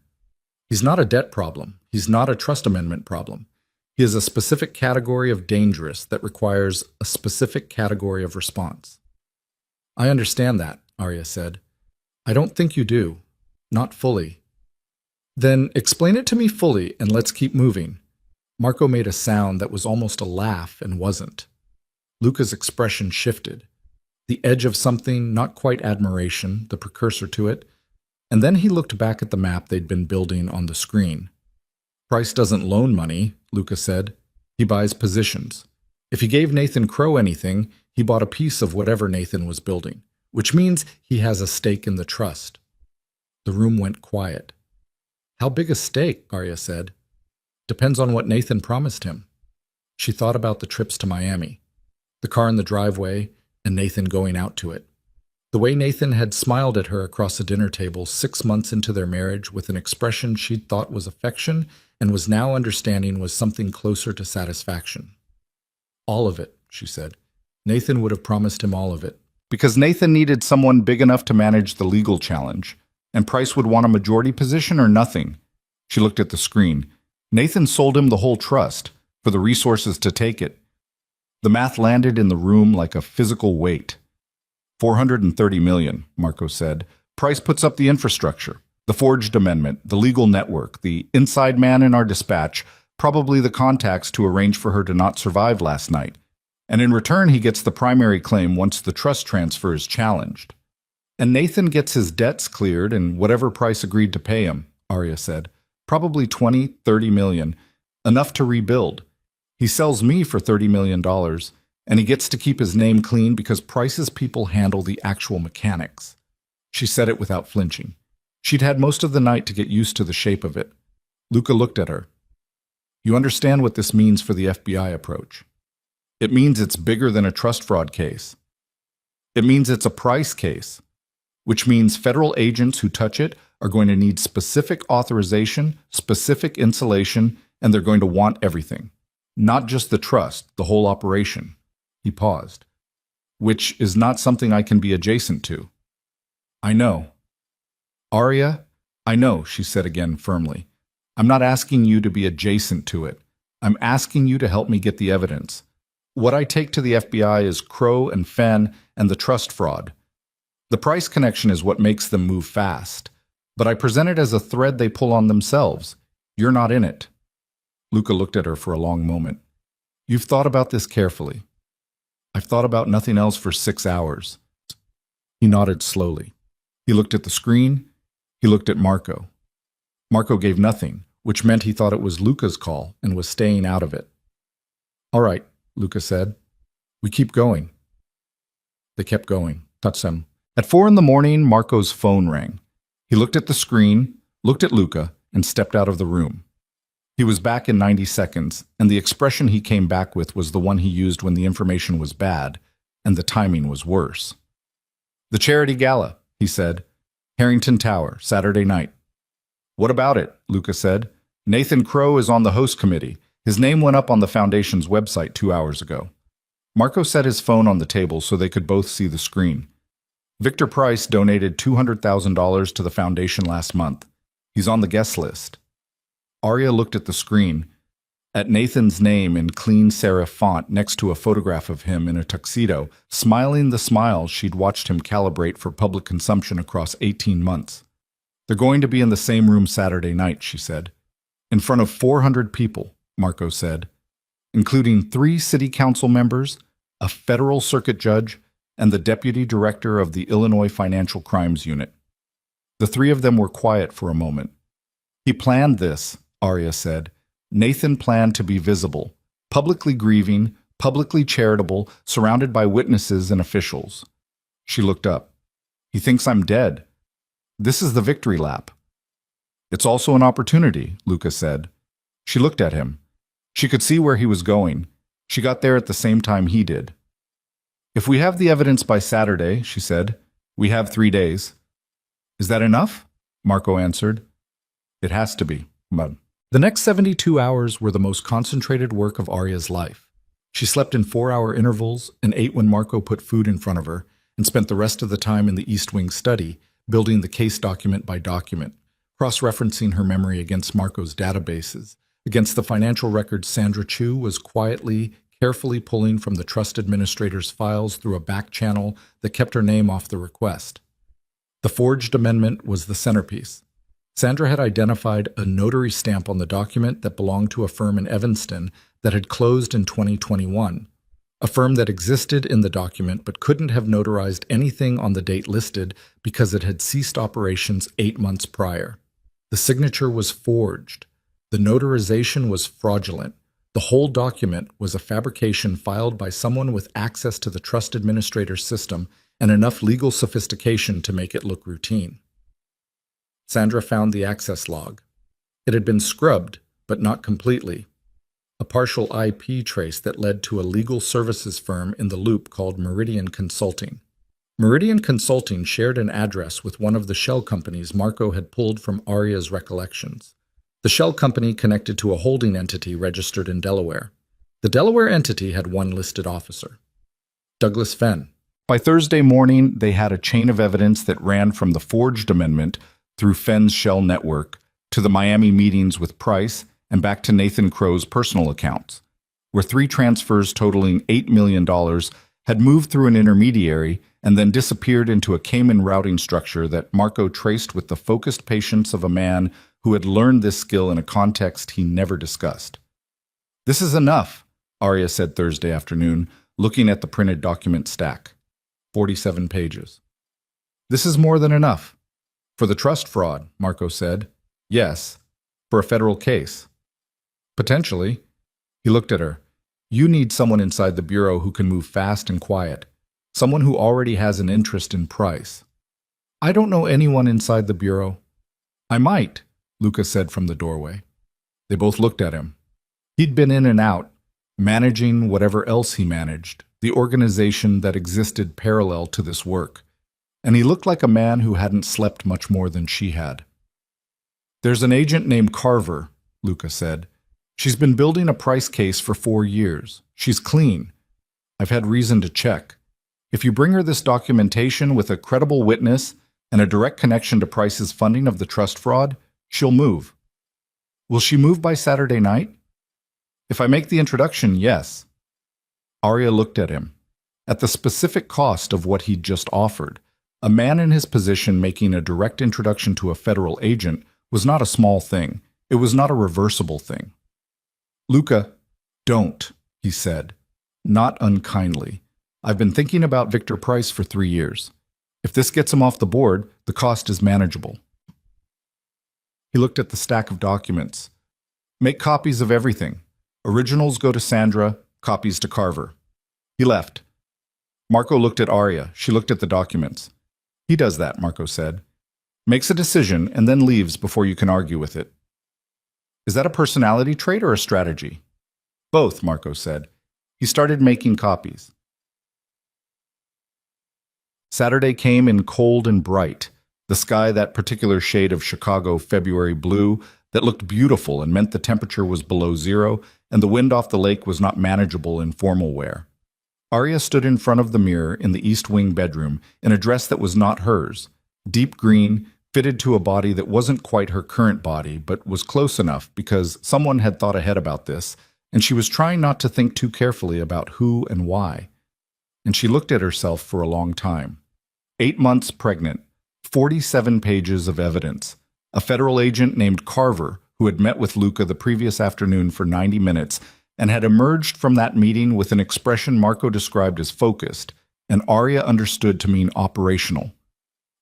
"He's not a debt problem. He's not a trust amendment problem. He is a specific category of dangerous that requires a specific category of response." "I understand that," Arya said. "I don't think you do. Not fully." "Then explain it to me fully and let's keep moving." Marco made a sound that was almost a laugh and wasn't. Luca's expression shifted. The edge of something, not quite admiration, the precursor to it, and then he looked back at the map they'd been building on the screen. "Price doesn't loan money," Luca said. "He buys positions. If he gave Nathan Crow anything, he bought a piece of whatever Nathan was building, which means he has a stake in the trust." The room went quiet. "How big a stake?" Arya said. "Depends on what Nathan promised him." She thought about the trips to Miami, the car in the driveway, and Nathan going out to it. The way Nathan had smiled at her across the dinner table 6 months into their marriage with an expression she'd thought was affection and was now understanding was something closer to satisfaction. "All of it," she said. Nathan would have promised him all of it. Because Nathan needed someone big enough to manage the legal challenge, and Price would want a majority position or nothing. She looked at the screen. Nathan sold him the whole trust, for the resources to take it. The math landed in the room like a physical weight. 430 million, Marco said. Price puts up the infrastructure, the forged amendment, the legal network, the inside man in our dispatch, probably the contacts to arrange for her to not survive last night. And in return, he gets the primary claim once the trust transfer is challenged. And Nathan gets his debts cleared and whatever Price agreed to pay him, Arya said. Probably 20, 30 million, enough to rebuild. He sells me for $30 million, and he gets to keep his name clean because Price's people handle the actual mechanics. She said it without flinching. She'd had most of the night to get used to the shape of it. Luca looked at her. "You understand what this means for the FBI approach. It means it's bigger than a trust fraud case. It means it's a Price case, which means federal agents who touch it are going to need specific authorization, specific insulation, and they're going to want everything. Not just the trust, the whole operation." He paused. "Which is not something I can be adjacent to." "I know." "Arya, I know," she said again firmly. "I'm not asking you to be adjacent to it. I'm asking you to help me get the evidence. What I take to the FBI is Crow and Fenn and the trust fraud. The Price connection is what makes them move fast. But I present it as a thread they pull on themselves. You're not in it." Luca looked at her for a long moment. "You've thought about this carefully." "I've thought about nothing else for 6 hours." He nodded slowly. He looked at the screen. He looked at Marco. Marco gave nothing, which meant he thought it was Luca's call and was staying out of it. "All right," Luca said. "We keep going." They kept going. Touch-them. At 4 a.m, Marco's phone rang. He looked at the screen, looked at Luca, and stepped out of the room. He was back in 90 seconds, and the expression he came back with was the one he used when the information was bad, and the timing was worse. "The charity gala," he said. "Harrington Tower, Saturday night." "What about it?" Luca said. "Nathan Crow is on the host committee. His name went up on the foundation's website 2 hours ago." Marco set his phone on the table so they could both see the screen. "Victor Price donated $200,000 to the foundation last month. He's on the guest list." Arya looked at the screen. At Nathan's name in clean serif font next to a photograph of him in a tuxedo, smiling the smile she'd watched him calibrate for public consumption across 18 months. "They're going to be in the same room Saturday night," she said. "In front of 400 people," Marco said, "including 3 city council members, a federal circuit judge, and the deputy director of the Illinois Financial Crimes Unit." The 3 of them were quiet for a moment. "He planned this," Arya said. "Nathan planned to be visible, publicly grieving, publicly charitable, surrounded by witnesses and officials." She looked up. "He thinks I'm dead. This is the victory lap." "It's also an opportunity," Luca said. She looked at him. She could see where he was going. She got there at the same time he did. "If we have the evidence by Saturday," she said, "we have 3 days." "Is that enough?" Marco answered. "It has to be, Mud." The next 72 hours were the most concentrated work of Arya's life. She slept in 4-hour intervals and ate when Marco put food in front of her, and spent the rest of the time in the East Wing study, building the case document by document, cross-referencing her memory against Marco's databases, against the financial records Sandra Chu was quietly, carefully pulling from the trust administrator's files through a back channel that kept her name off the request. The forged amendment was the centerpiece. Sandra had identified a notary stamp on the document that belonged to a firm in Evanston that had closed in 2021, a firm that existed in the document but couldn't have notarized anything on the date listed because it had ceased operations 8 months prior. The signature was forged. The notarization was fraudulent. The whole document was a fabrication filed by someone with access to the trust administrator's system and enough legal sophistication to make it look routine. Sandra found the access log. It had been scrubbed, but not completely. A partial IP trace that led to a legal services firm in the loop called Meridian Consulting. Meridian Consulting shared an address with one of the shell companies Marco had pulled from Arya's recollections. The shell company connected to a holding entity registered in Delaware. The Delaware entity had one listed officer, Douglas Fenn. By Thursday morning, they had a chain of evidence that ran from the forged amendment through Fenn's shell network to the Miami meetings with Price and back to Nathan Crow's personal accounts, where 3 transfers totaling $8 million had moved through an intermediary and then disappeared into a Cayman routing structure that Marco traced with the focused patience of a man who had learned this skill in a context he never discussed. "This is enough," Arya said Thursday afternoon, looking at the printed document stack. 47 pages. "This is more than enough." "For the trust fraud," Marco said. "Yes. For a federal case." "Potentially." He looked at her. "You need someone inside the Bureau who can move fast and quiet. Someone who already has an interest in Price." "I don't know anyone inside the Bureau." "I might," Luca said from the doorway. They both looked at him. He'd been in and out, managing whatever else he managed, the organization that existed parallel to this work. And he looked like a man who hadn't slept much more than she had. "There's an agent named Carver," Luca said. "She's been building a Price case for 4 years. She's clean. I've had reason to check. If you bring her this documentation with a credible witness and a direct connection to Price's funding of the trust fraud, she'll move." "Will she move by Saturday night?" "If I make the introduction, yes." Arya looked at him. At the specific cost of what he'd just offered, a man in his position making a direct introduction to a federal agent was not a small thing. It was not a reversible thing. "Luca, don't," he said, not unkindly. "I've been thinking about Victor Price for 3 years. If this gets him off the board, the cost is manageable." He looked at the stack of documents. "Make copies of everything. Originals go to Sandra, copies to Carver." He left. Marco looked at Arya. She looked at the documents. "He does that," Marco said. "Makes a decision and then leaves before you can argue with it." "Is that a personality trait or a strategy?" "Both," Marco said. He started making copies. Saturday came in cold and bright, the sky that particular shade of Chicago February blue that looked beautiful and meant the temperature was below 0 and the wind off the lake was not manageable in formal wear. Arya stood in front of the mirror in the East Wing bedroom in a dress that was not hers, deep green, fitted to a body that wasn't quite her current body, but was close enough because someone had thought ahead about this, and she was trying not to think too carefully about who and why. And she looked at herself for a long time. 8 months pregnant, 47 pages of evidence, a federal agent named Carver who had met with Luca the previous afternoon for 90 minutes and had emerged from that meeting with an expression Marco described as focused, and Arya understood to mean operational.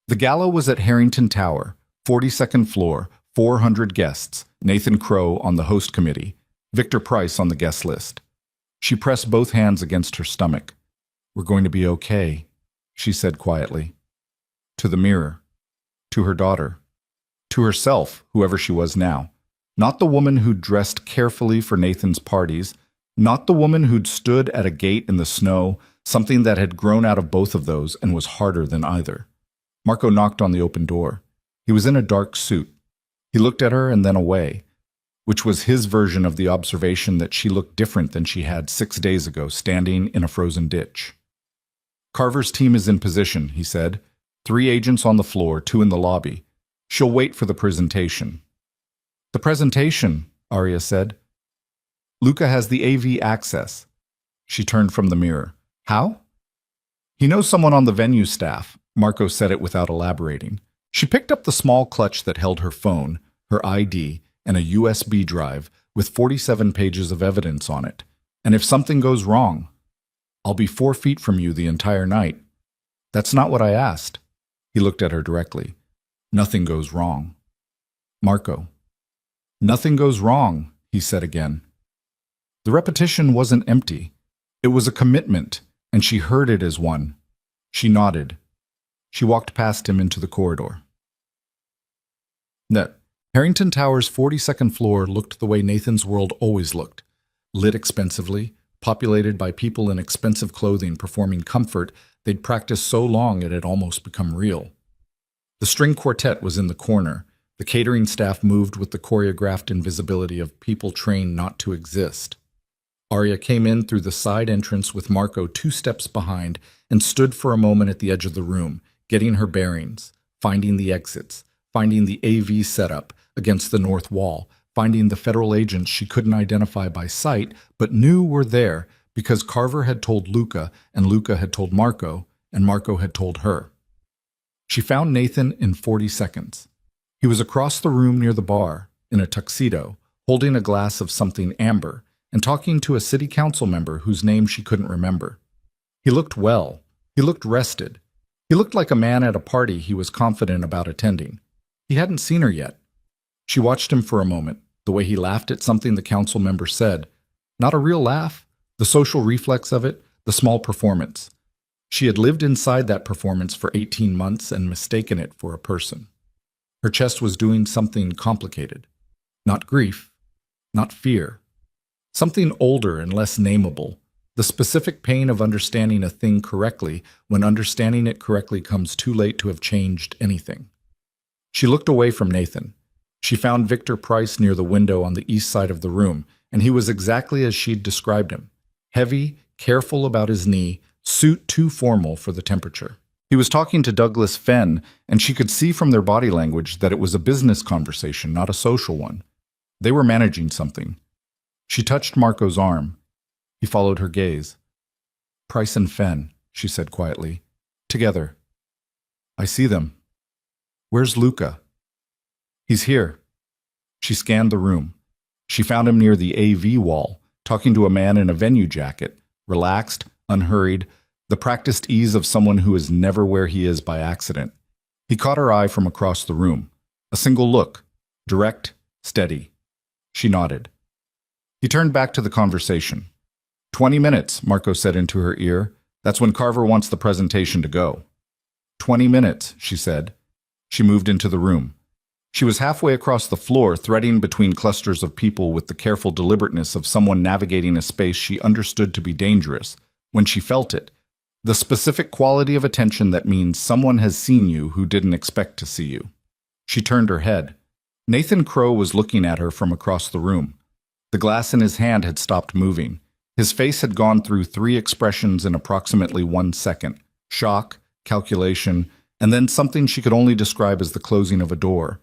The gala was at Harrington Tower, 42nd floor, 400 guests, Nathan Crow on the host committee, Victor Price on the guest list. She pressed both hands against her stomach. "We're going to be okay," she said quietly. To the mirror. To her daughter. To herself, whoever she was now. Not the woman who'd dressed carefully for Nathan's parties, not the woman who'd stood at a gate in the snow, something that had grown out of both of those and was harder than either. Marco knocked on the open door. He was in a dark suit. He looked at her and then away, which was his version of the observation that she looked different than she had 6 days ago, standing in a frozen ditch. "Carver's team is in position," he said. 3 agents on the floor, 2 in the lobby. She'll wait for the presentation." "The presentation," Arya said. "Luca has the AV access." She turned from the mirror. "How?" "He knows someone on the venue staff." Marco said it without elaborating. She picked up the small clutch that held her phone, her ID, and a USB drive with 47 pages of evidence on it. "And if something goes wrong, I'll be 4 feet from you the entire night." "That's not what I asked." He looked at her directly. "Nothing goes wrong." "Marco." "Nothing goes wrong," he said again. The repetition wasn't empty. It was a commitment, and she heard it as one. She nodded. She walked past him into the corridor. Harrington Tower's 42nd floor looked the way Nathan's world always looked, lit expensively, populated by people in expensive clothing performing comfort they'd practiced so long it had almost become real. The string quartet was in the corner. The catering staff moved with the choreographed invisibility of people trained not to exist. Arya came in through the side entrance with Marco 2 steps behind and stood for a moment at the edge of the room, getting her bearings, finding the exits, finding the AV setup against the north wall, finding the federal agents she couldn't identify by sight but knew were there because Carver had told Luca and Luca had told Marco and Marco had told her. She found Nathan in 40 seconds. He was across the room near the bar, in a tuxedo, holding a glass of something amber and talking to a city council member whose name she couldn't remember. He looked well. He looked rested. He looked like a man at a party he was confident about attending. He hadn't seen her yet. She watched him for a moment, the way he laughed at something the council member said. Not a real laugh, the social reflex of it, the small performance. She had lived inside that performance for 18 months and mistaken it for a person. Her chest was doing something complicated. Not grief, not fear. Something older and less nameable. The specific pain of understanding a thing correctly when understanding it correctly comes too late to have changed anything. She looked away from Nathan. She found Victor Price near the window on the east side of the room, and he was exactly as she'd described him. Heavy, careful about his knee, suit too formal for the temperature. He was talking to Douglas Fenn, and she could see from their body language that it was a business conversation, not a social one. They were managing something. She touched Marco's arm. He followed her gaze. "Price and Fenn," she said quietly. "Together." "I see them." "Where's Luca?" "He's here." She scanned the room. She found him near the AV wall, talking to a man in a venue jacket, relaxed, unhurried, the practiced ease of someone who is never where he is by accident. He caught her eye from across the room. A single look, direct, steady. She nodded. He turned back to the conversation. 20 minutes, Marco said into her ear. That's when Carver wants the presentation to go. 20 minutes, she said. She moved into the room. She was halfway across the floor, threading between clusters of people with the careful deliberateness of someone navigating a space she understood to be dangerous, when she felt it. The specific quality of attention that means someone has seen you who didn't expect to see you. She turned her head. Nathan Crow was looking at her from across the room. The glass in his hand had stopped moving. His face had gone through 3 expressions in approximately 1 second: shock, calculation, and then something she could only describe as the closing of a door.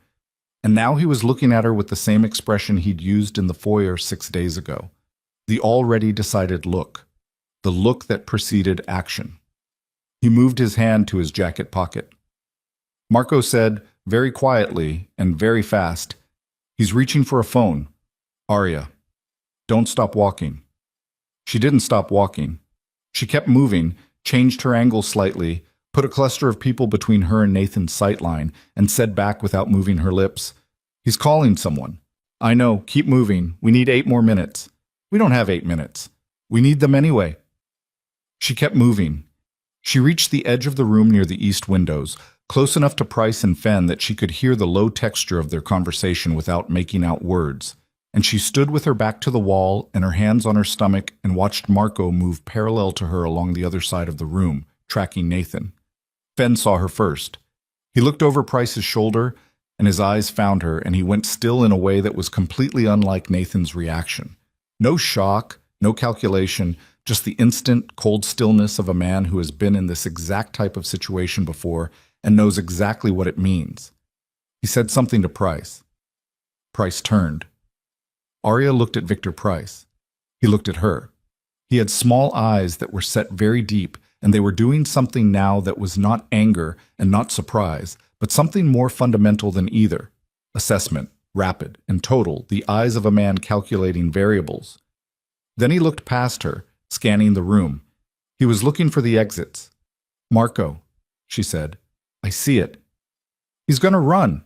And now he was looking at her with the same expression he'd used in the foyer 6 days ago. The already decided look. The look that preceded action. He moved his hand to his jacket pocket. Marco said, very quietly and very fast, "He's reaching for a phone. Arya, don't stop walking." She didn't stop walking. She kept moving, changed her angle slightly, put a cluster of people between her and Nathan's sightline, and said back without moving her lips, "He's calling someone. I know, keep moving. We need 8 more minutes. We don't have 8 minutes. We need them anyway." She kept moving. She reached the edge of the room near the east windows, close enough to Price and Fenn that she could hear the low texture of their conversation without making out words, and she stood with her back to the wall and her hands on her stomach and watched Marco move parallel to her along the other side of the room, tracking Nathan. Fenn saw her first. He looked over Price's shoulder, and his eyes found her, and he went still in a way that was completely unlike Nathan's reaction. No shock, no calculation, just the instant, cold stillness of a man who has been in this exact type of situation before and knows exactly what it means. He said something to Price. Price turned. Arya looked at Victor Price. He looked at her. He had small eyes that were set very deep, and they were doing something now that was not anger and not surprise, but something more fundamental than either. Assessment, rapid and total, the eyes of a man calculating variables. Then he looked past her, scanning the room. He was looking for the exits. "Marco," she said, "I see it. He's gonna run."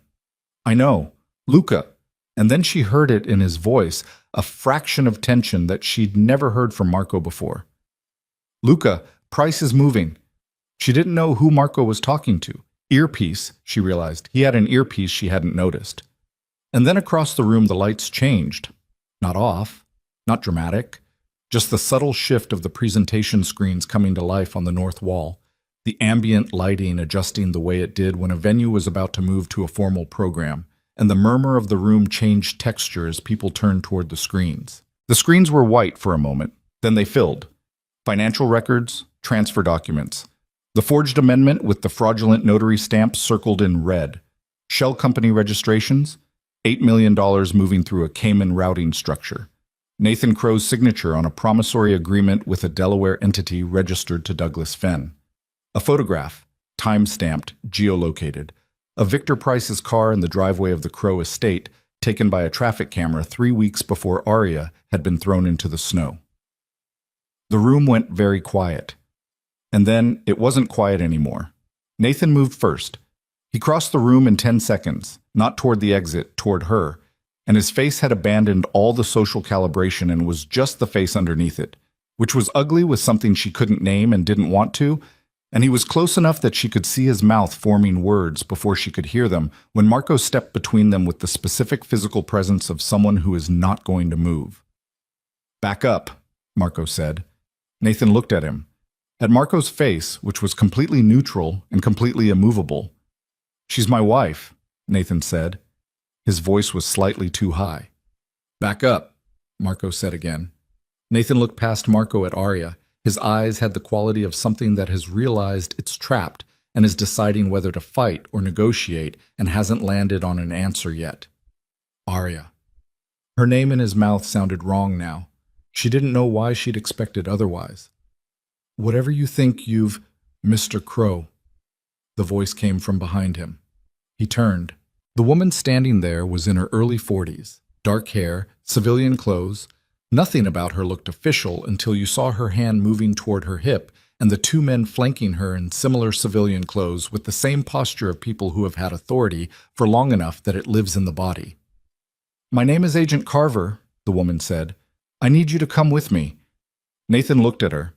"I know. Luca." And then she heard it in his voice, a fraction of tension that she'd never heard from Marco before. "Luca, Price is moving." She didn't know who Marco was talking to. Earpiece, she realized. He had an earpiece she hadn't noticed. And then across the room the lights changed. Not off, not dramatic, just the subtle shift of the presentation screens coming to life on the north wall, the ambient lighting adjusting the way it did when a venue was about to move to a formal program, and the murmur of the room changed texture as people turned toward the screens. The screens were white for a moment, then they filled. Financial records, transfer documents. The forged amendment with the fraudulent notary stamp circled in red. Shell company registrations, $8 million moving through a Cayman routing structure. Nathan Crow's signature on a promissory agreement with a Delaware entity registered to Douglas Fenn. A photograph, time-stamped, geolocated, of Victor Price's car in the driveway of the Crow estate, taken by a traffic camera 3 weeks before Arya had been thrown into the snow. The room went very quiet. And then it wasn't quiet anymore. Nathan moved first. He crossed the room in 10 seconds, not toward the exit, toward her, and his face had abandoned all the social calibration and was just the face underneath it, which was ugly with something she couldn't name and didn't want to, and he was close enough that she could see his mouth forming words before she could hear them when Marco stepped between them with the specific physical presence of someone who is not going to move. "Back up," Marco said. Nathan looked at him. At Marco's face, which was completely neutral and completely immovable. "She's my wife," Nathan said. His voice was slightly too high. "Back up," Marco said again. Nathan looked past Marco at Arya. His eyes had the quality of something that has realized it's trapped and is deciding whether to fight or negotiate and hasn't landed on an answer yet. Arya. Her name in his mouth sounded wrong now. She didn't know why she'd expected otherwise. "Whatever you think you've, Mr. Crow." The voice came from behind him. He turned. The woman standing there was in her early 40s, dark hair, civilian clothes. Nothing about her looked official until you saw her hand moving toward her hip and the 2 men flanking her in similar civilian clothes with the same posture of people who have had authority for long enough that it lives in the body. "My name is Agent Carver," the woman said. "I need you to come with me." Nathan looked at her.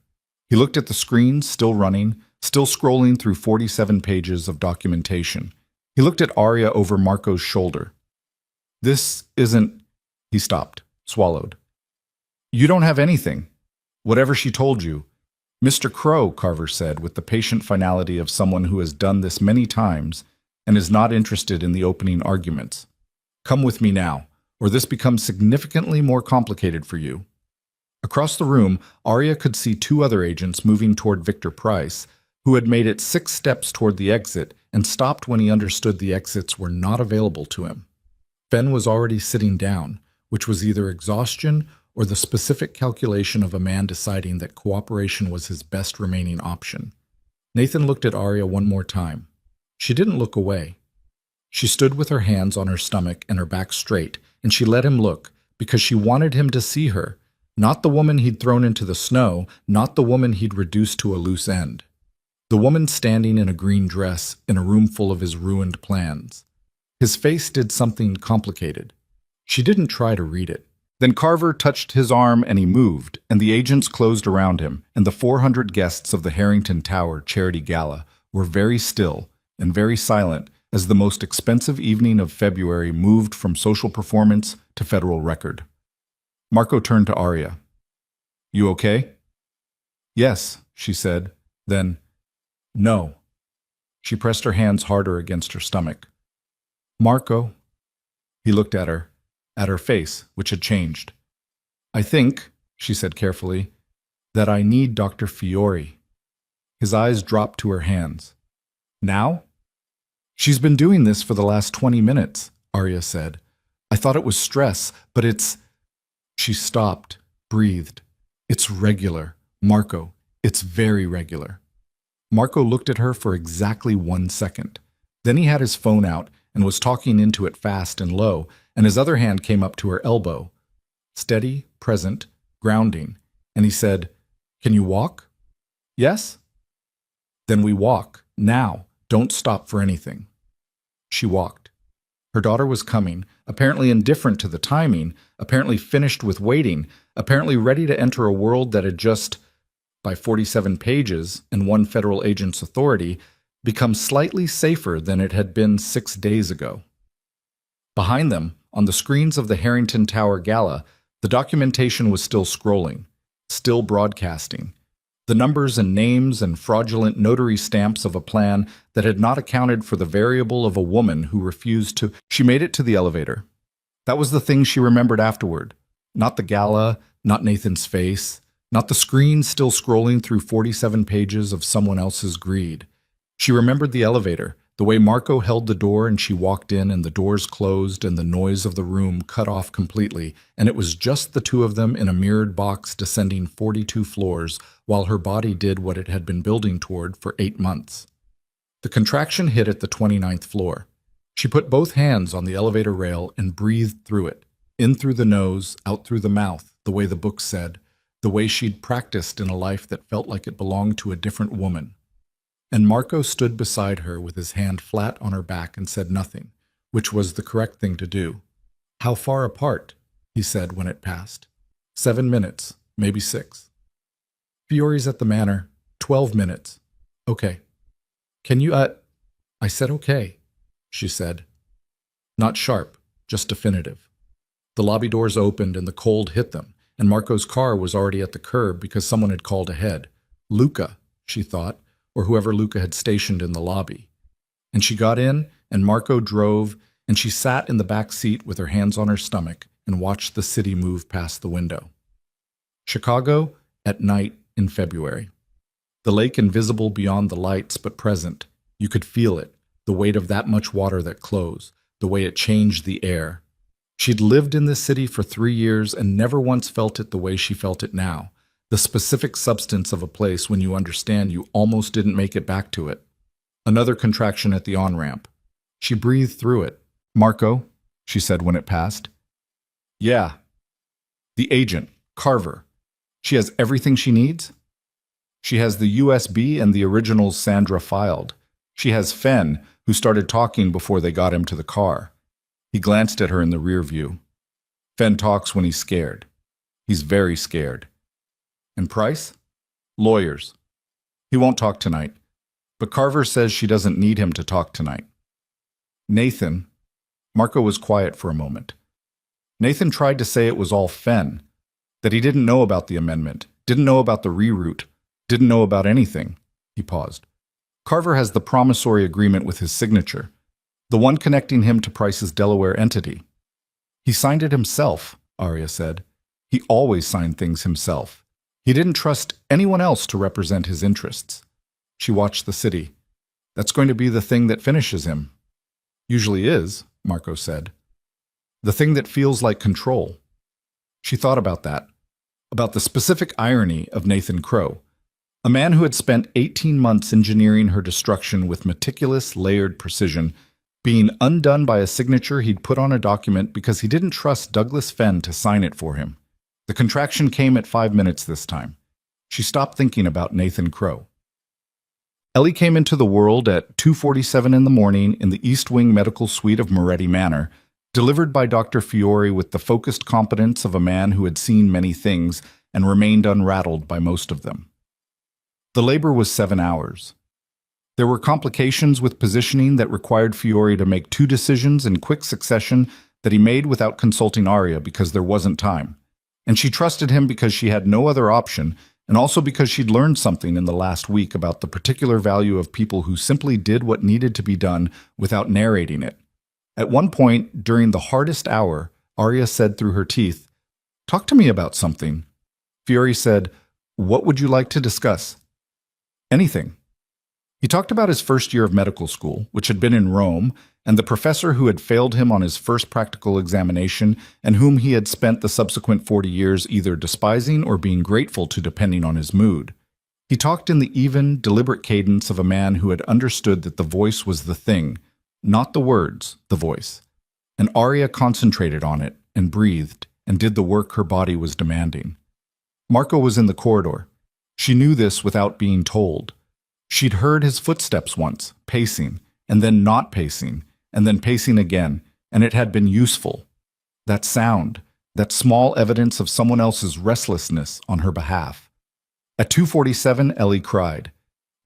He looked at the screen, still running, still scrolling through 47 pages of documentation. He looked at Arya over Marco's shoulder. "This isn't—" He stopped, swallowed. "You don't have anything. Whatever she told you." "Mr. Crow," Carver said with the patient finality of someone who has done this many times and is not interested in the opening arguments. "Come with me now, or this becomes significantly more complicated for you." Across the room, Arya could see 2 other agents moving toward Victor Price, who had made it 6 steps toward the exit and stopped when he understood the exits were not available to him. Fen was already sitting down, which was either exhaustion or the specific calculation of a man deciding that cooperation was his best remaining option. Nathan looked at Arya one more time. She didn't look away. She stood with her hands on her stomach and her back straight, and she let him look, because she wanted him to see her, not the woman he'd thrown into the snow, not the woman he'd reduced to a loose end. The woman standing in a green dress in a room full of his ruined plans. His face did something complicated. She didn't try to read it. Then Carver touched his arm and he moved, and the agents closed around him, and the 400 guests of the Harrington Tower Charity Gala were very still and very silent as the most expensive evening of February moved from social performance to federal record. Marco turned to Arya. "You okay?" "Yes," she said. Then, "No." She pressed her hands harder against her stomach. "Marco." He looked at her face, which had changed. "I think," she said carefully, "that I need Dr. Fiore." His eyes dropped to her hands. "Now?" "She's been doing this for the last 20 minutes, Arya said. "I thought it was stress, but it's—" She stopped, breathed. "It's regular, Marco. It's very regular." Marco looked at her for exactly 1 second. Then he had his phone out and was talking into it fast and low, and his other hand came up to her elbow. Steady, present, grounding. And he said, "Can you walk?" "Yes." "Then we walk. Now. Don't stop for anything." She walked. Her daughter was coming, apparently indifferent to the timing, apparently finished with waiting, apparently ready to enter a world that had just, by 47 pages and one federal agent's authority, become slightly safer than it had been 6 days ago. Behind them, on the screens of the Harrington Tower Gala, the documentation was still scrolling, still broadcasting. The numbers and names and fraudulent notary stamps of a plan that had not accounted for the variable of a woman who refused to— She made it to the elevator. That was the thing she remembered afterward. Not the gala, not Nathan's face, not the screen still scrolling through 47 pages of someone else's greed. She remembered the elevator, the way Marco held the door and she walked in and the doors closed and the noise of the room cut off completely, and it was just the two of them in a mirrored box descending 42 floors while her body did what it had been building toward for 8 months. The contraction hit at the 29th floor. She put both hands on the elevator rail and breathed through it, in through the nose, out through the mouth, the way the book said, the way she'd practiced in a life that felt like it belonged to a different woman. And Marco stood beside her with his hand flat on her back and said nothing, which was the correct thing to do. "How far apart?" he said when it passed. 7 minutes, maybe 6. "Fiore's at the manor. 12 minutes. Okay. Can you, I said okay, she said. Not sharp, just definitive. The lobby doors opened and the cold hit them, and Marco's car was already at the curb because someone had called ahead. Luca, she thought, or whoever Luca had stationed in the lobby. And she got in, and Marco drove, and she sat in the back seat with her hands on her stomach and watched the city move past the window. Chicago, at night in February. The lake invisible beyond the lights but present. You could feel it, the weight of that much water that closed, the way it changed the air. She'd lived in this city for 3 years and never once felt it the way she felt it now. The specific substance of a place when you understand you almost didn't make it back to it. Another contraction at the on-ramp. She breathed through it. "Marco," she said when it passed. "Yeah." "The agent, Carver. She has everything she needs?" "She has the USB and the originals Sandra filed. She has Fen, who started talking before they got him to the car." He glanced at her in the rear view. "Fen talks when he's scared. He's very scared." "And Price?" "Lawyers. He won't talk tonight. But Carver says she doesn't need him to talk tonight." "Nathan." Marco was quiet for a moment. Nathan tried to say it was all Fen, that he didn't know about the amendment, didn't know about the reroute, didn't know about anything. He paused. "Carver has the promissory agreement with his signature, the one connecting him to Price's Delaware entity." "He signed it himself," Arya said. "He always signed things himself. He didn't trust anyone else to represent his interests." She watched the city. That's going to be the thing that finishes him. Usually is, Marco said. The thing that feels like control. She thought about that, about the specific irony of Nathan Crowe, a man who had spent 18 months engineering her destruction with meticulous, layered precision, being undone by a signature he'd put on a document because he didn't trust Douglas Fenn to sign it for him. The contraction came at 5 minutes this time. She stopped thinking about Nathan Crowe. Ellie came into the world at 2:47 in the morning in the East Wing medical suite of Moretti Manor, delivered by Dr. Fiore with the focused competence of a man who had seen many things and remained unrattled by most of them. The labor was 7 hours. There were complications with positioning that required Fiore to make 2 decisions in quick succession that he made without consulting Arya because there wasn't time. And she trusted him because she had no other option, and also because she'd learned something in the last week about the particular value of people who simply did what needed to be done without narrating it. At one point, during the hardest hour, Arya said through her teeth, "Talk to me about something." Fiore said, "What would you like to discuss?" "Anything." He talked about his first year of medical school, which had been in Rome, and the professor who had failed him on his first practical examination and whom he had spent the subsequent 40 years either despising or being grateful to depending on his mood. He talked in the even, deliberate cadence of a man who had understood that the voice was the thing, not the words, the voice. And Arya concentrated on it and breathed and did the work her body was demanding. Marco was in the corridor. She knew this without being told. She'd heard his footsteps once, pacing, and then not pacing, and then pacing again, and it had been useful. That sound, that small evidence of someone else's restlessness on her behalf. At 2:47, Ellie cried.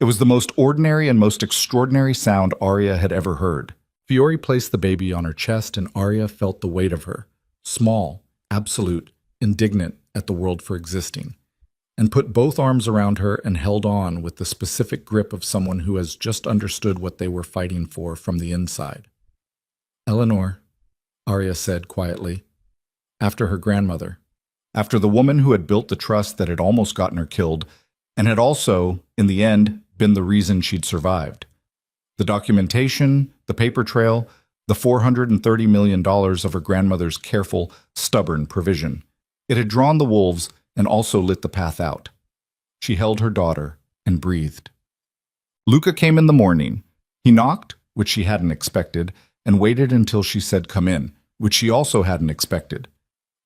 It was the most ordinary and most extraordinary sound Arya had ever heard. Fiore placed the baby on her chest, and Arya felt the weight of her, small, absolute, indignant at the world for existing, and put both arms around her and held on with the specific grip of someone who has just understood what they were fighting for from the inside. "Eleanor," Arya said quietly, after her grandmother, after the woman who had built the trust that had almost gotten her killed, and had also, in the end, been the reason she'd survived. The documentation, the paper trail, the $430 million of her grandmother's careful, stubborn provision. It had drawn the wolves and also lit the path out. She held her daughter and breathed. Luca came in the morning. He knocked, which she hadn't expected, and waited until she said come in, which she also hadn't expected.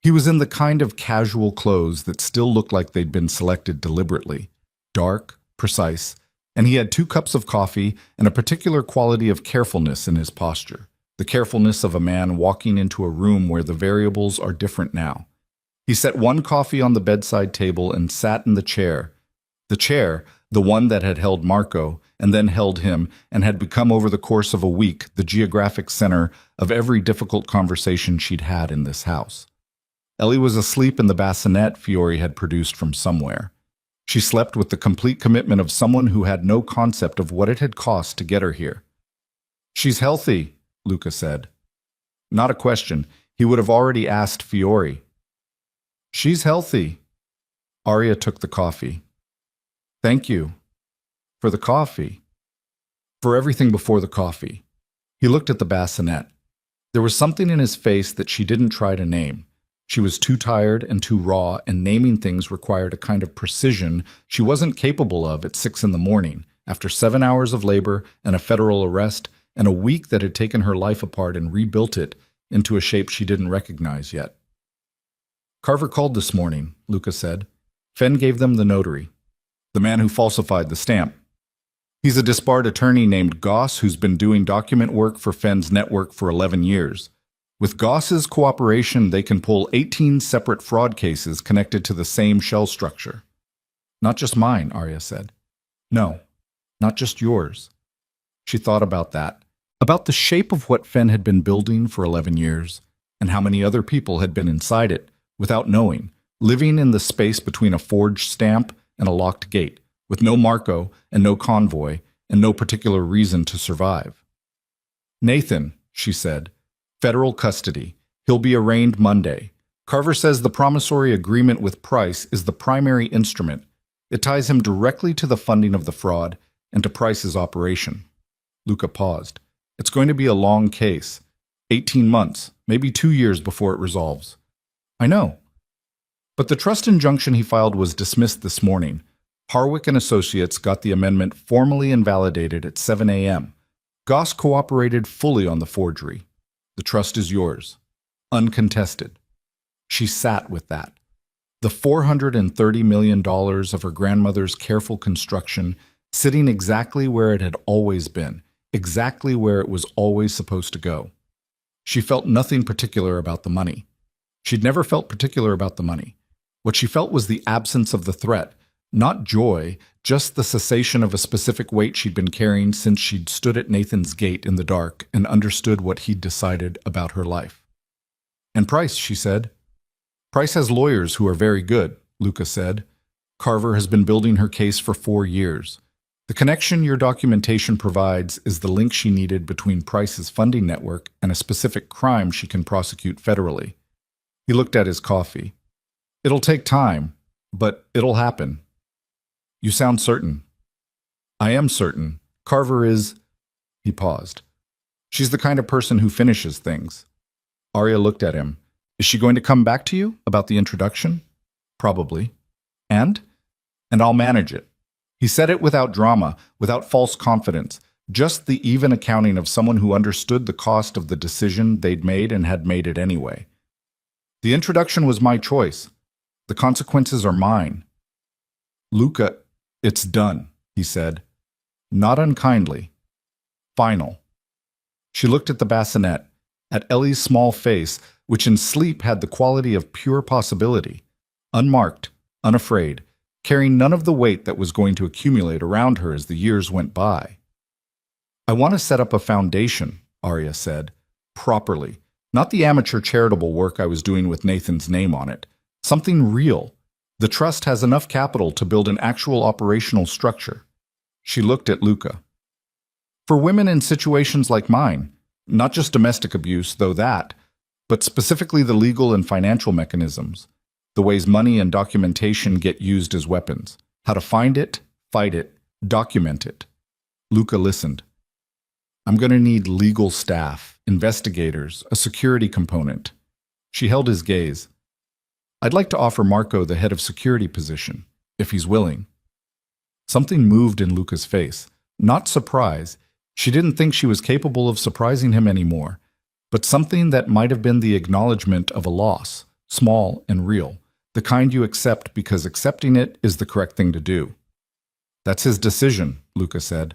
He was in the kind of casual clothes that still looked like they'd been selected deliberately, dark, precise, and he had 2 cups of coffee and a particular quality of carefulness in his posture, the carefulness of a man walking into a room where the variables are different now. He set 1 coffee on the bedside table and sat in the chair, the one that had held Marco and then held him and had become over the course of a week the geographic center of every difficult conversation she'd had in this house. Ellie was asleep in the bassinet Fiore had produced from somewhere. She slept with the complete commitment of someone who had no concept of what it had cost to get her here. "She's healthy," Luca said. Not a question. He would have already asked Fiore. "She's healthy." Arya took the coffee. "Thank you." "For the coffee." "For everything before the coffee." He looked at the bassinet. There was something in his face that she didn't try to name. She was too tired and too raw, and naming things required a kind of precision she wasn't capable of at 6 in the morning, after 7 hours of labor and a federal arrest, and a week that had taken her life apart and rebuilt it into a shape she didn't recognize yet. "Carver called this morning," Luca said. "Fenn gave them the notary, the man who falsified the stamp. He's a disbarred attorney named Goss who's been doing document work for Fenn's network for 11 years. With Goss's cooperation, they can pull 18 separate fraud cases connected to the same shell structure." "Not just mine," Arya said. "No, not just yours." She thought about that, about the shape of what Fenn had been building for 11 years, and how many other people had been inside it, without knowing, living in the space between a forged stamp and a locked gate, with no Marco and no convoy and no particular reason to survive. "Nathan," she said, "federal custody. He'll be arraigned Monday. Carver says the promissory agreement with Price is the primary instrument. It ties him directly to the funding of the fraud and to Price's operation." Luca paused. It's going to be a long case. 18 months, maybe 2 years before it resolves. I know. But the trust injunction he filed was dismissed this morning. Harwick and Associates got the amendment formally invalidated at 7 a.m. Goss cooperated fully on the forgery. The trust is yours. Uncontested. She sat with that. The $430 million of her grandmother's careful construction sitting exactly where it had always been, exactly where it was always supposed to go. She felt nothing particular about the money. She'd never felt particular about the money. What she felt was the absence of the threat, not joy, just the cessation of a specific weight she'd been carrying since she'd stood at Nathan's gate in the dark and understood what he'd decided about her life. And Price, she said. Price has lawyers who are very good, Luca said. Carver has been building her case for 4 years. The connection your documentation provides is the link she needed between Price's funding network and a specific crime she can prosecute federally. He looked at his coffee. It'll take time, but it'll happen. You sound certain. I am certain. Carver is... He paused. She's the kind of person who finishes things. Arya looked at him. Is she going to come back to you about the introduction? Probably. And I'll manage it. He said it without drama, without false confidence, just the even accounting of someone who understood the cost of the decision they'd made and had made it anyway. The introduction was my choice. The consequences are mine. Luca, it's done, he said. Not unkindly. Final. She looked at the bassinet, at Ellie's small face, which in sleep had the quality of pure possibility, unmarked, unafraid, carrying none of the weight that was going to accumulate around her as the years went by. I want to set up a foundation, Arya said, properly, not the amateur charitable work I was doing with Nathan's name on it. Something real. The trust has enough capital to build an actual operational structure. She looked at Luca. For women in situations like mine, not just domestic abuse, though that, but specifically the legal and financial mechanisms, the ways money and documentation get used as weapons, how to find it, fight it, document it. Luca listened. I'm going to need legal staff, investigators, a security component. She held his gaze. I'd like to offer Marco the head of security position, if he's willing. Something moved in Luca's face. Not surprise. She didn't think she was capable of surprising him anymore, but something that might have been the acknowledgement of a loss, small and real, the kind you accept because accepting it is the correct thing to do. That's his decision, Luca said.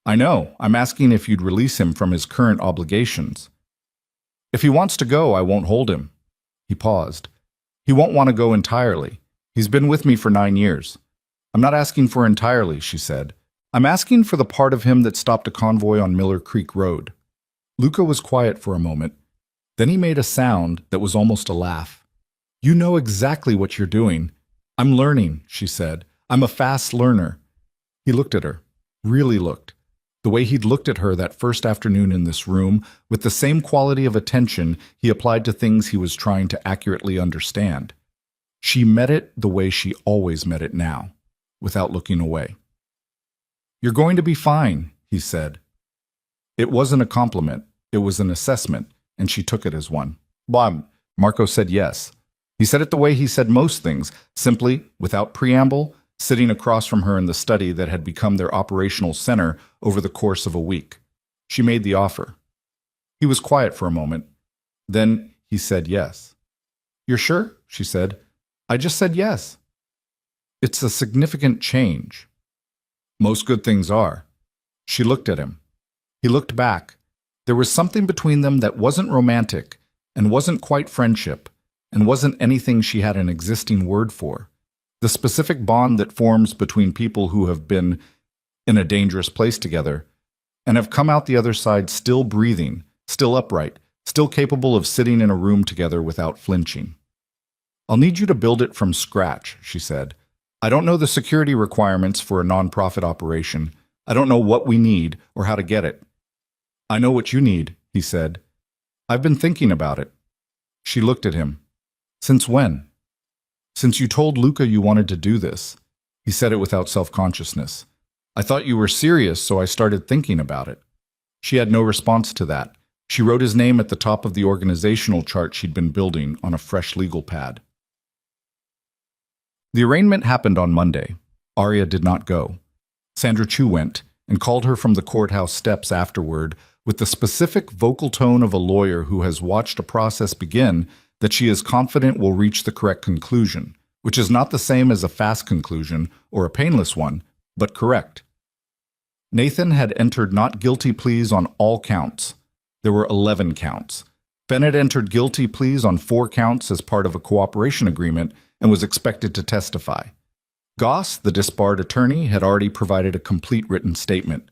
I know. I'm asking if you'd release him from his current obligations. If he wants to go, I won't hold him. He paused. He won't want to go entirely. He's been with me for 9 years. I'm not asking for entirely, she said. I'm asking for the part of him that stopped a convoy on Miller Creek Road. Luca was quiet for a moment. Then he made a sound that was almost a laugh. You know exactly what you're doing. I'm learning, she said. I'm a fast learner. He looked at her. Really looked. The way he'd looked at her that first afternoon in this room, with the same quality of attention he applied to things he was trying to accurately understand. She met it the way she always met it now, without looking away. You're going to be fine, he said. It wasn't a compliment. It was an assessment, and she took it as one. Bob, Marco said yes. He said it the way he said most things, simply, without preamble, sitting across from her in the study that had become their operational center over the course of a week. She made the offer. He was quiet for a moment. Then he said yes. You're sure? She said. I just said yes. It's a significant change. Most good things are. She looked at him. He looked back. There was something between them that wasn't romantic, and wasn't quite friendship, and wasn't anything she had an existing word for. The specific bond that forms between people who have been in a dangerous place together and have come out the other side still breathing, still upright, still capable of sitting in a room together without flinching. I'll need you to build it from scratch, she said. I don't know the security requirements for a nonprofit operation. I don't know what we need or how to get it. I know what you need, he said. I've been thinking about it. She looked at him. Since when? Since you told Luca you wanted to do this. He said it without self-consciousness. I thought you were serious, so I started thinking about it. She had no response to that. She wrote his name at the top of the organizational chart she'd been building on a fresh legal pad. The arraignment happened on Monday. Arya did not go. Sandra Chu went and called her from the courthouse steps afterward with the specific vocal tone of a lawyer who has watched a process begin that she is confident will reach the correct conclusion, which is not the same as a fast conclusion or a painless one, but correct. Nathan had entered not guilty pleas on all counts. There were 11 counts. Bennett entered guilty pleas on 4 counts as part of a cooperation agreement and was expected to testify. Goss, the disbarred attorney, had already provided a complete written statement.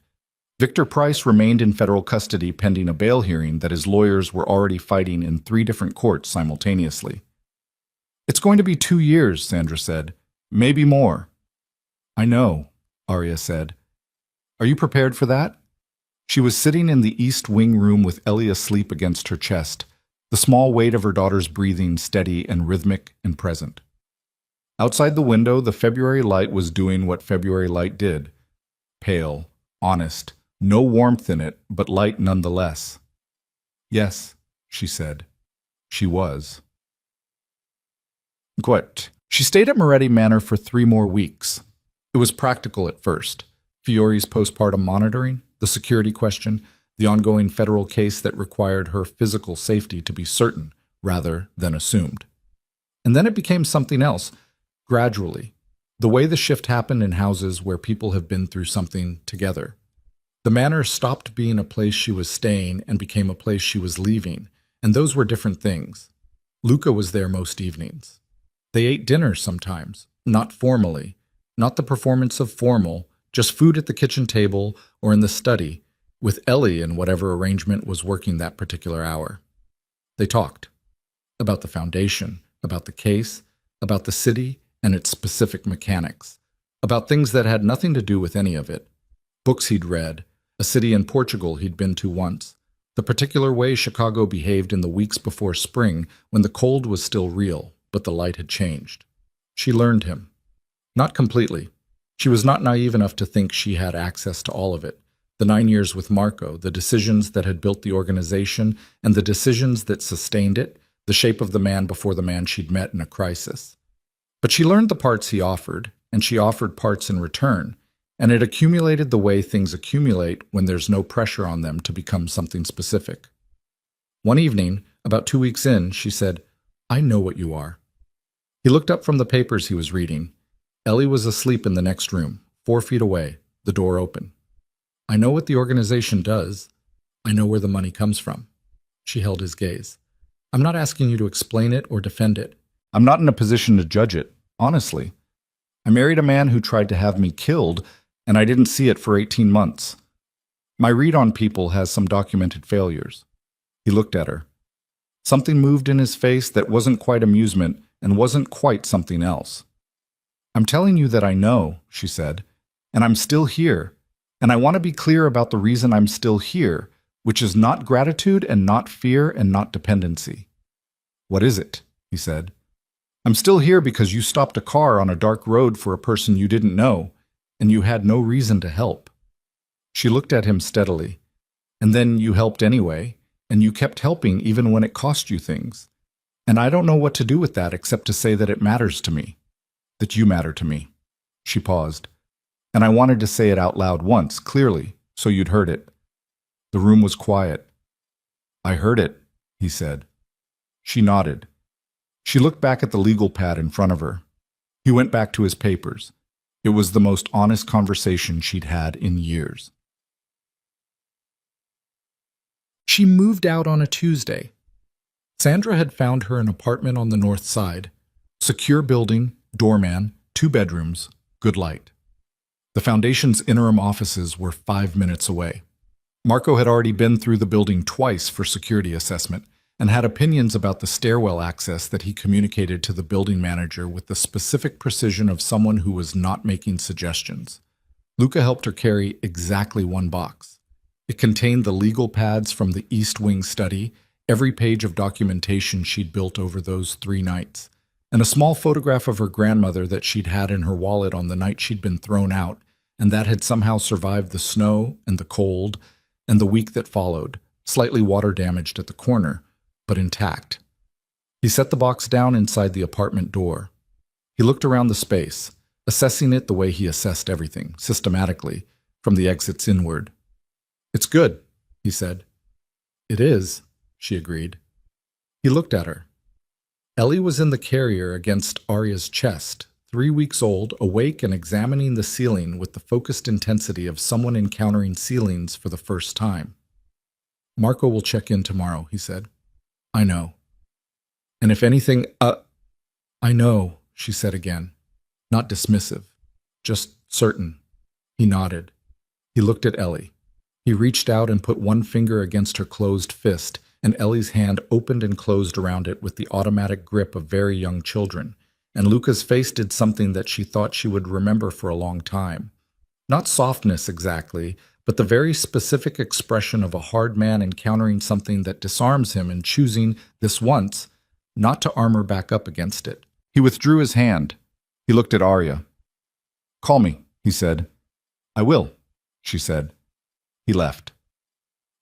Victor Price remained in federal custody pending a bail hearing that his lawyers were already fighting in 3 different courts simultaneously. "It's going to be 2 years," Sandra said. "Maybe more." "I know," Arya said. "Are you prepared for that?" She was sitting in the East Wing room with Ellie asleep against her chest, the small weight of her daughter's breathing steady and rhythmic and present. Outside the window, the February light was doing what February light did. Pale, honest, no warmth in it, but light nonetheless. "Yes," she said. She was. Quit. She stayed at Moretti Manor for 3 more weeks. It was practical at first. Fiore's postpartum monitoring, the security question, the ongoing federal case that required her physical safety to be certain rather than assumed. And then it became something else, gradually, the way the shift happened in houses where people have been through something together. The manor stopped being a place she was staying and became a place she was leaving, and those were different things. Luca was there most evenings. They ate dinner sometimes, not formally, not the performance of formal, just food at the kitchen table or in the study, with Ellie in whatever arrangement was working that particular hour. They talked about the foundation, about the case, about the city and its specific mechanics, about things that had nothing to do with any of it. Books he'd read, a city in Portugal he'd been to once, the particular way Chicago behaved in the weeks before spring when the cold was still real, but the light had changed. She learned him. Not completely. She was not naive enough to think she had access to all of it. The 9 years with Marco, the decisions that had built the organization, and the decisions that sustained it, the shape of the man before the man she'd met in a crisis. But she learned the parts he offered, and she offered parts in return, and it accumulated the way things accumulate when there's no pressure on them to become something specific. One evening, about 2 weeks in, she said, "I know what you are." He looked up from the papers he was reading. Ellie was asleep in the next room, 4 feet away, the door open. "I know what the organization does. I know where the money comes from." She held his gaze. "I'm not asking you to explain it or defend it. I'm not in a position to judge it, honestly. I married a man who tried to have me killed, and I didn't see it for 18 months. My read on people has some documented failures." He looked at her. Something moved in his face that wasn't quite amusement and wasn't quite something else. "I'm telling you that I know," she said, "and I'm still here, and I want to be clear about the reason I'm still here, which is not gratitude and not fear and not dependency." "What is it?" he said. "I'm still here because you stopped a car on a dark road for a person you didn't know, and you had no reason to help." She looked at him steadily. "And then you helped anyway, and you kept helping even when it cost you things. And I don't know what to do with that except to say that it matters to me, that you matter to me." She paused. "And I wanted to say it out loud once, clearly, so you'd heard it." The room was quiet. "I heard it," he said. She nodded. She looked back at the legal pad in front of her. He went back to his papers. It was the most honest conversation she'd had in years. She moved out on a Tuesday. Sandra had found her an apartment on the north side. Secure building, doorman, 2 bedrooms, good light. The foundation's interim offices were 5 minutes away. Marco had already been through the building twice for security assessment and had opinions about the stairwell access that he communicated to the building manager with the specific precision of someone who was not making suggestions. Luca helped her carry exactly 1 box. It contained the legal pads from the East Wing study, every page of documentation she'd built over those 3 nights, and a small photograph of her grandmother that she'd had in her wallet on the night she'd been thrown out, and that had somehow survived the snow and the cold, and the week that followed, slightly water damaged at the corner, but intact. He set the box down inside the apartment door. He looked around the space, assessing it the way he assessed everything, systematically, from the exits inward. "It's good," he said. "It is," she agreed. He looked at her. Ellie was in the carrier against Arya's chest, 3 weeks old, awake and examining the ceiling with the focused intensity of someone encountering ceilings for the first time. "Marco will check in tomorrow," he said. "I know. And if anything, I know," she said again. Not dismissive, just certain. He nodded. He looked at Ellie. He reached out and put one finger against her closed fist, and Ellie's hand opened and closed around it with the automatic grip of very young children, and Luca's face did something that she thought she would remember for a long time. Not softness exactly, but the very specific expression of a hard man encountering something that disarms him and choosing, this once, not to armor back up against it. He withdrew his hand. He looked at Arya. "Call me," he said. "I will," she said. He left.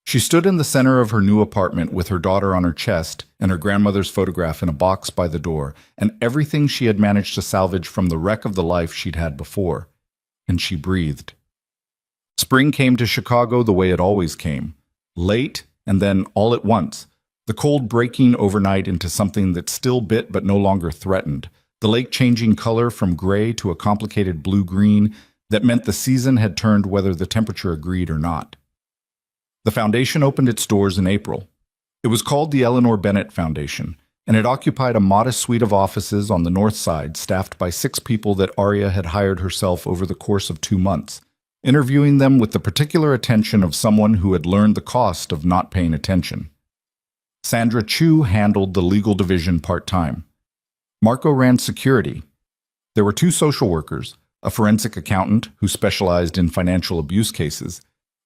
She stood in the center of her new apartment with her daughter on her chest and her grandmother's photograph in a box by the door, and everything she had managed to salvage from the wreck of the life she'd had before. And she breathed. Spring came to Chicago the way it always came. Late, and then all at once. The cold breaking overnight into something that still bit but no longer threatened. The lake changing color from gray to a complicated blue-green that meant the season had turned whether the temperature agreed or not. The foundation opened its doors in April. It was called the Eleanor Bennett Foundation, and it occupied a modest suite of offices on the north side staffed by 6 people that Arya had hired herself over the course of 2 months, interviewing them with the particular attention of someone who had learned the cost of not paying attention. Sandra Chu handled the legal division part-time. Marco ran security. There were 2 social workers, a forensic accountant who specialized in financial abuse cases,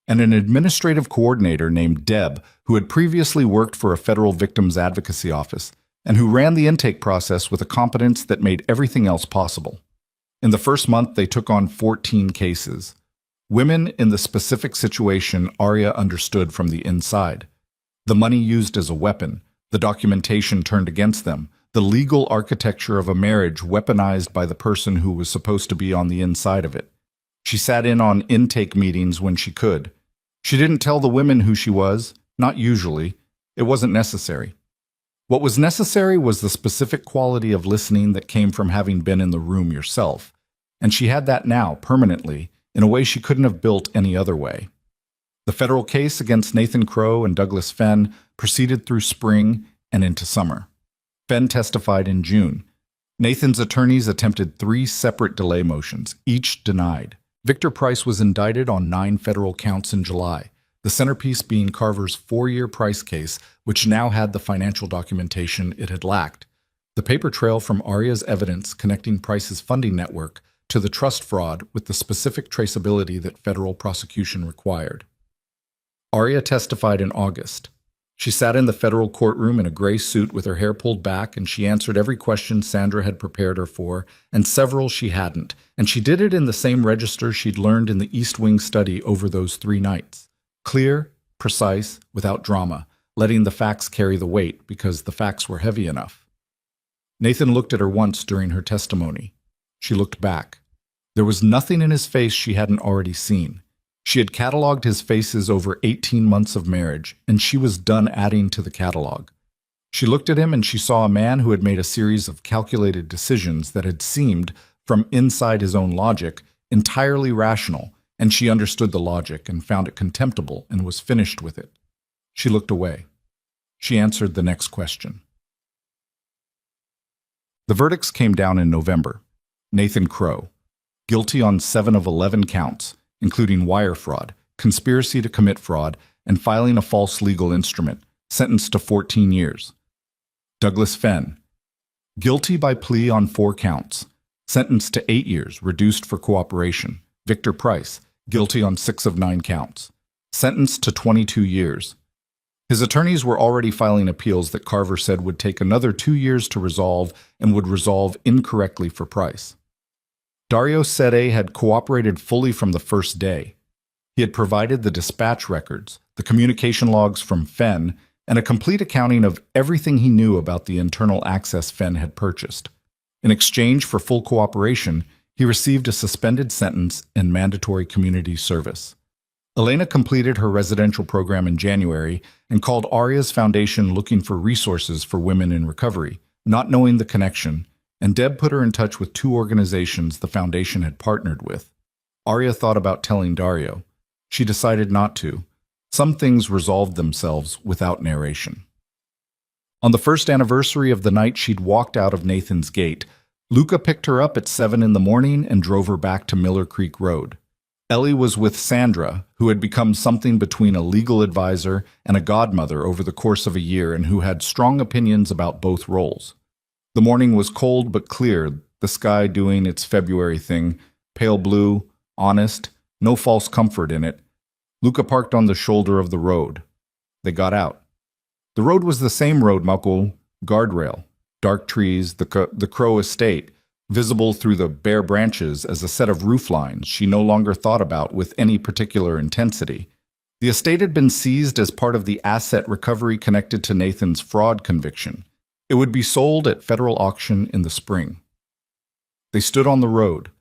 and an administrative coordinator named Deb, who had previously worked for a federal victims advocacy office, and who ran the intake process with a competence that made everything else possible. In the first month, they took on 14 cases. Women in the specific situation Arya understood from the inside. The money used as a weapon, the documentation turned against them, the legal architecture of a marriage weaponized by the person who was supposed to be on the inside of it. She sat in on intake meetings when she could. She didn't tell the women who she was, not usually. It wasn't necessary. What was necessary was the specific quality of listening that came from having been in the room yourself, and she had that now, permanently, in a way she couldn't have built any other way. The federal case against Nathan Crow and Douglas Fenn proceeded through spring and into summer. Fenn testified in June. Nathan's attorneys attempted 3 separate delay motions, each denied. Victor Price was indicted on 9 federal counts in July, the centerpiece being Carver's 4-year Price case, which now had the financial documentation it had lacked. The paper trail from Arya's evidence connecting Price's funding network to the trust fraud with the specific traceability that federal prosecution required. Arya testified in August. She sat in the federal courtroom in a gray suit with her hair pulled back, and she answered every question Sandra had prepared her for, and several she hadn't, and she did it in the same register she'd learned in the East Wing study over those 3 nights. Clear, precise, without drama, letting the facts carry the weight because the facts were heavy enough. Nathan looked at her once during her testimony. She looked back. There was nothing in his face she hadn't already seen. She had cataloged his faces over 18 months of marriage, and she was done adding to the catalog. She looked at him and she saw a man who had made a series of calculated decisions that had seemed, from inside his own logic, entirely rational, and she understood the logic and found it contemptible and was finished with it. She looked away. She answered the next question. The verdicts came down in November. Nathan Crow, guilty on 7 of 11 counts, including wire fraud, conspiracy to commit fraud, and filing a false legal instrument, sentenced to 14 years. Douglas Fenn, guilty by plea on 4 counts, sentenced to 8 years, reduced for cooperation. Victor Price, guilty on 6 of 9 counts, sentenced to 22 years. His attorneys were already filing appeals that Carver said would take another 2 years to resolve and would resolve incorrectly for Price. Dario Sede had cooperated fully from the first day. He had provided the dispatch records, the the communication logs from Fenn, and a complete accounting of everything he knew about the internal access Fenn had purchased. In exchange for full cooperation, he received a suspended sentence and mandatory community service. Elena completed her residential program in January and called Aria's foundation looking for resources for women in recovery, not knowing the connection, and Deb put her in touch with two organizations the foundation had partnered with. Aria thought about telling Dario. She decided not to. Some things resolved themselves without narration. On the first anniversary of the night she'd walked out of Nathan's gate, Luca picked her up at 7 in the morning and drove her back to Miller Creek Road. Ellie was with Sandra, who had become something between a legal advisor and a godmother over the course of a year and who had strong opinions about both roles. The morning was cold but clear, the sky doing its February thing, pale blue, honest, no false comfort in it. Luca parked on the shoulder of the road. They got out. The road was the same road, Mako, guardrail, dark trees, the Crow estate, visible through the bare branches as a set of roof lines she no longer thought about with any particular intensity. The estate had been seized as part of the asset recovery connected to Nathan's fraud conviction. It would be sold at federal auction in the spring. They stood on the road.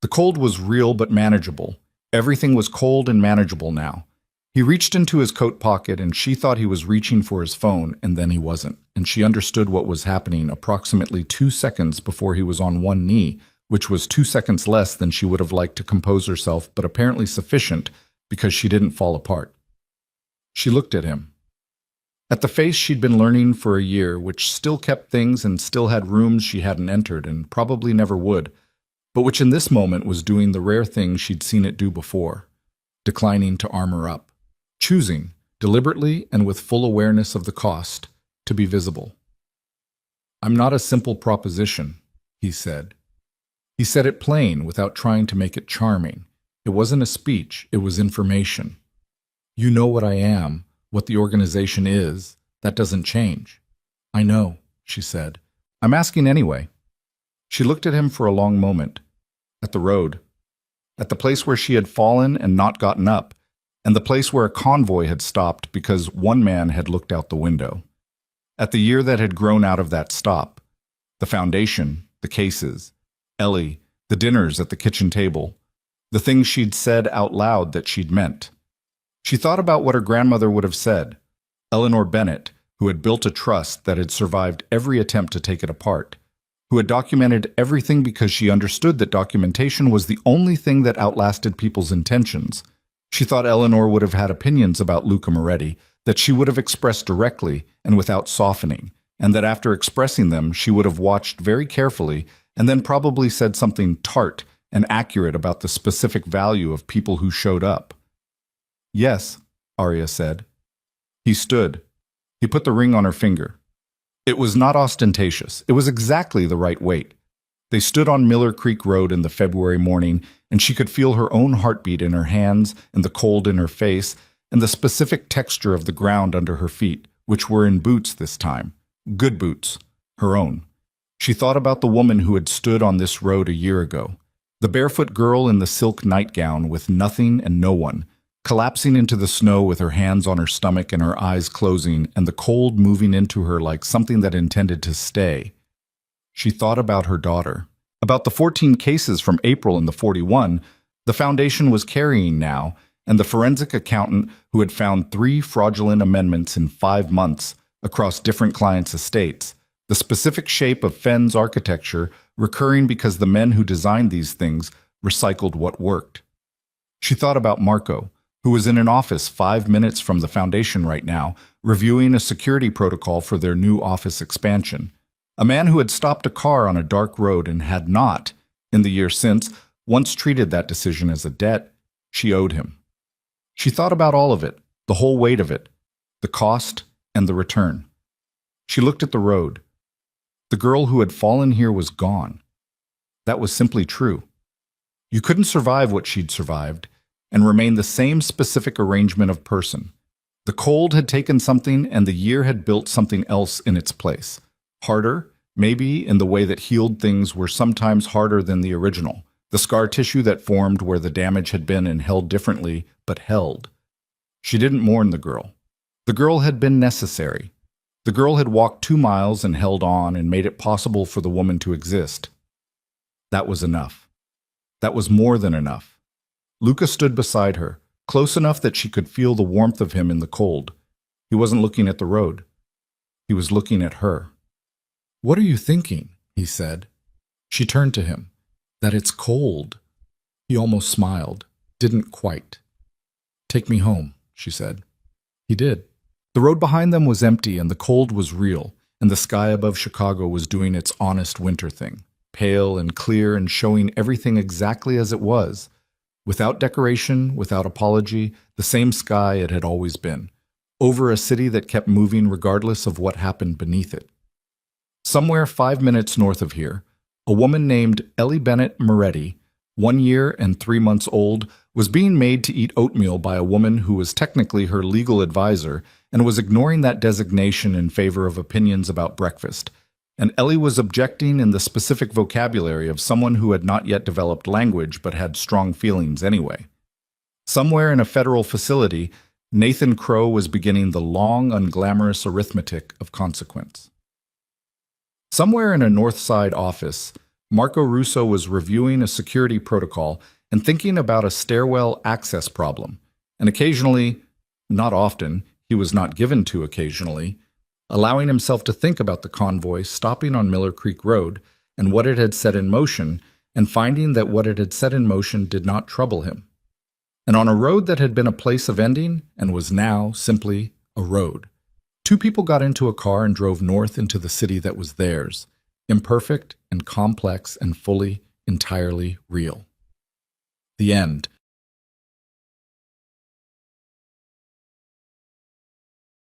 The cold was real but manageable. Everything was cold and manageable now. He reached into his coat pocket and she thought he was reaching for his phone, and then he wasn't, and she understood what was happening approximately 2 seconds before he was on one knee, which was 2 seconds less than she would have liked to compose herself, but apparently sufficient because she didn't fall apart. She looked at him. At the face she'd been learning for a year, which still kept things and still had rooms she hadn't entered and probably never would, but which in this moment was doing the rare thing she'd seen it do before, declining to armor up, choosing, deliberately and with full awareness of the cost, to be visible. "I'm not a simple proposition," he said. He said it plain without trying to make it charming. It wasn't a speech, it was information. "You know what I am, what the organization is. That doesn't change." "I know," she said. "I'm asking anyway." She looked at him for a long moment. At the road. At the place where she had fallen and not gotten up, and the place where a convoy had stopped because one man had looked out the window. At the year that had grown out of that stop. The foundation, the cases, Ellie, the dinners at the kitchen table, the things she'd said out loud that she'd meant. She thought about what her grandmother would have said, Eleanor Bennett, who had built a trust that had survived every attempt to take it apart, who had documented everything because she understood that documentation was the only thing that outlasted people's intentions. She thought Eleanor would have had opinions about Luca Moretti that she would have expressed directly and without softening, and that after expressing them she would have watched very carefully and then probably said something tart and accurate about the specific value of people who showed up. "Yes," Aria said. He stood. He put the ring on her finger. It was not ostentatious. It was exactly the right weight. They stood on Miller Creek Road in the February morning, and she could feel her own heartbeat in her hands and the cold in her face and the specific texture of the ground under her feet, which were in boots this time. Good boots. Her own. She thought about the woman who had stood on this road a year ago. The barefoot girl in the silk nightgown with nothing and no one, collapsing into the snow with her hands on her stomach and her eyes closing and the cold moving into her like something that intended to stay. She thought about her daughter, about the 14 cases from April in the 41 the foundation was carrying now, and the forensic accountant who had found 3 fraudulent amendments in 5 months across different clients' estates, the specific shape of Fenn's architecture recurring because the men who designed these things recycled what worked. She thought about Marco, who was in an office 5 minutes from the foundation right now, reviewing a security protocol for their new office expansion. A man who had stopped a car on a dark road and had not, in the year since, once treated that decision as a debt she owed him. She thought about all of it, the whole weight of it, the cost and the return. She looked at the road. The girl who had fallen here was gone. That was simply true. You couldn't survive what she'd survived and remain the same specific arrangement of person. The cold had taken something and the year had built something else in its place. Harder, maybe in the way that healed things were sometimes harder than the original. The scar tissue that formed where the damage had been and held differently, but held. She didn't mourn the girl. The girl had been necessary. The girl had walked 2 miles and held on and made it possible for the woman to exist. That was enough. That was more than enough. Luca stood beside her, close enough that she could feel the warmth of him in the cold. He wasn't looking at the road. He was looking at her. "What are you thinking?" he said. She turned to him. "That it's cold." He almost smiled. Didn't quite. "Take me home," she said. He did. The road behind them was empty and the cold was real, and the sky above Chicago was doing its honest winter thing, pale and clear and showing everything exactly as it was, without decoration, without apology, the same sky it had always been, over a city that kept moving regardless of what happened beneath it. Somewhere 5 minutes north of here, a woman named Ellie Bennett Moretti, 1 year and 3 months old, was being made to eat oatmeal by a woman who was technically her legal advisor and was ignoring that designation in favor of opinions about breakfast. And Ellie was objecting in the specific vocabulary of someone who had not yet developed language but had strong feelings anyway. Somewhere in a federal facility, Nathan Crow was beginning the long, unglamorous arithmetic of consequence. Somewhere in a North Side office, Marco Russo was reviewing a security protocol and thinking about a stairwell access problem, and occasionally, not often, he was not given to occasionally, allowing himself to think about the convoy stopping on Miller Creek Road and what it had set in motion, and finding that what it had set in motion did not trouble him. And on a road that had been a place of ending and was now simply a road, two people got into a car and drove north into the city that was theirs, imperfect and complex and fully, entirely real. The end.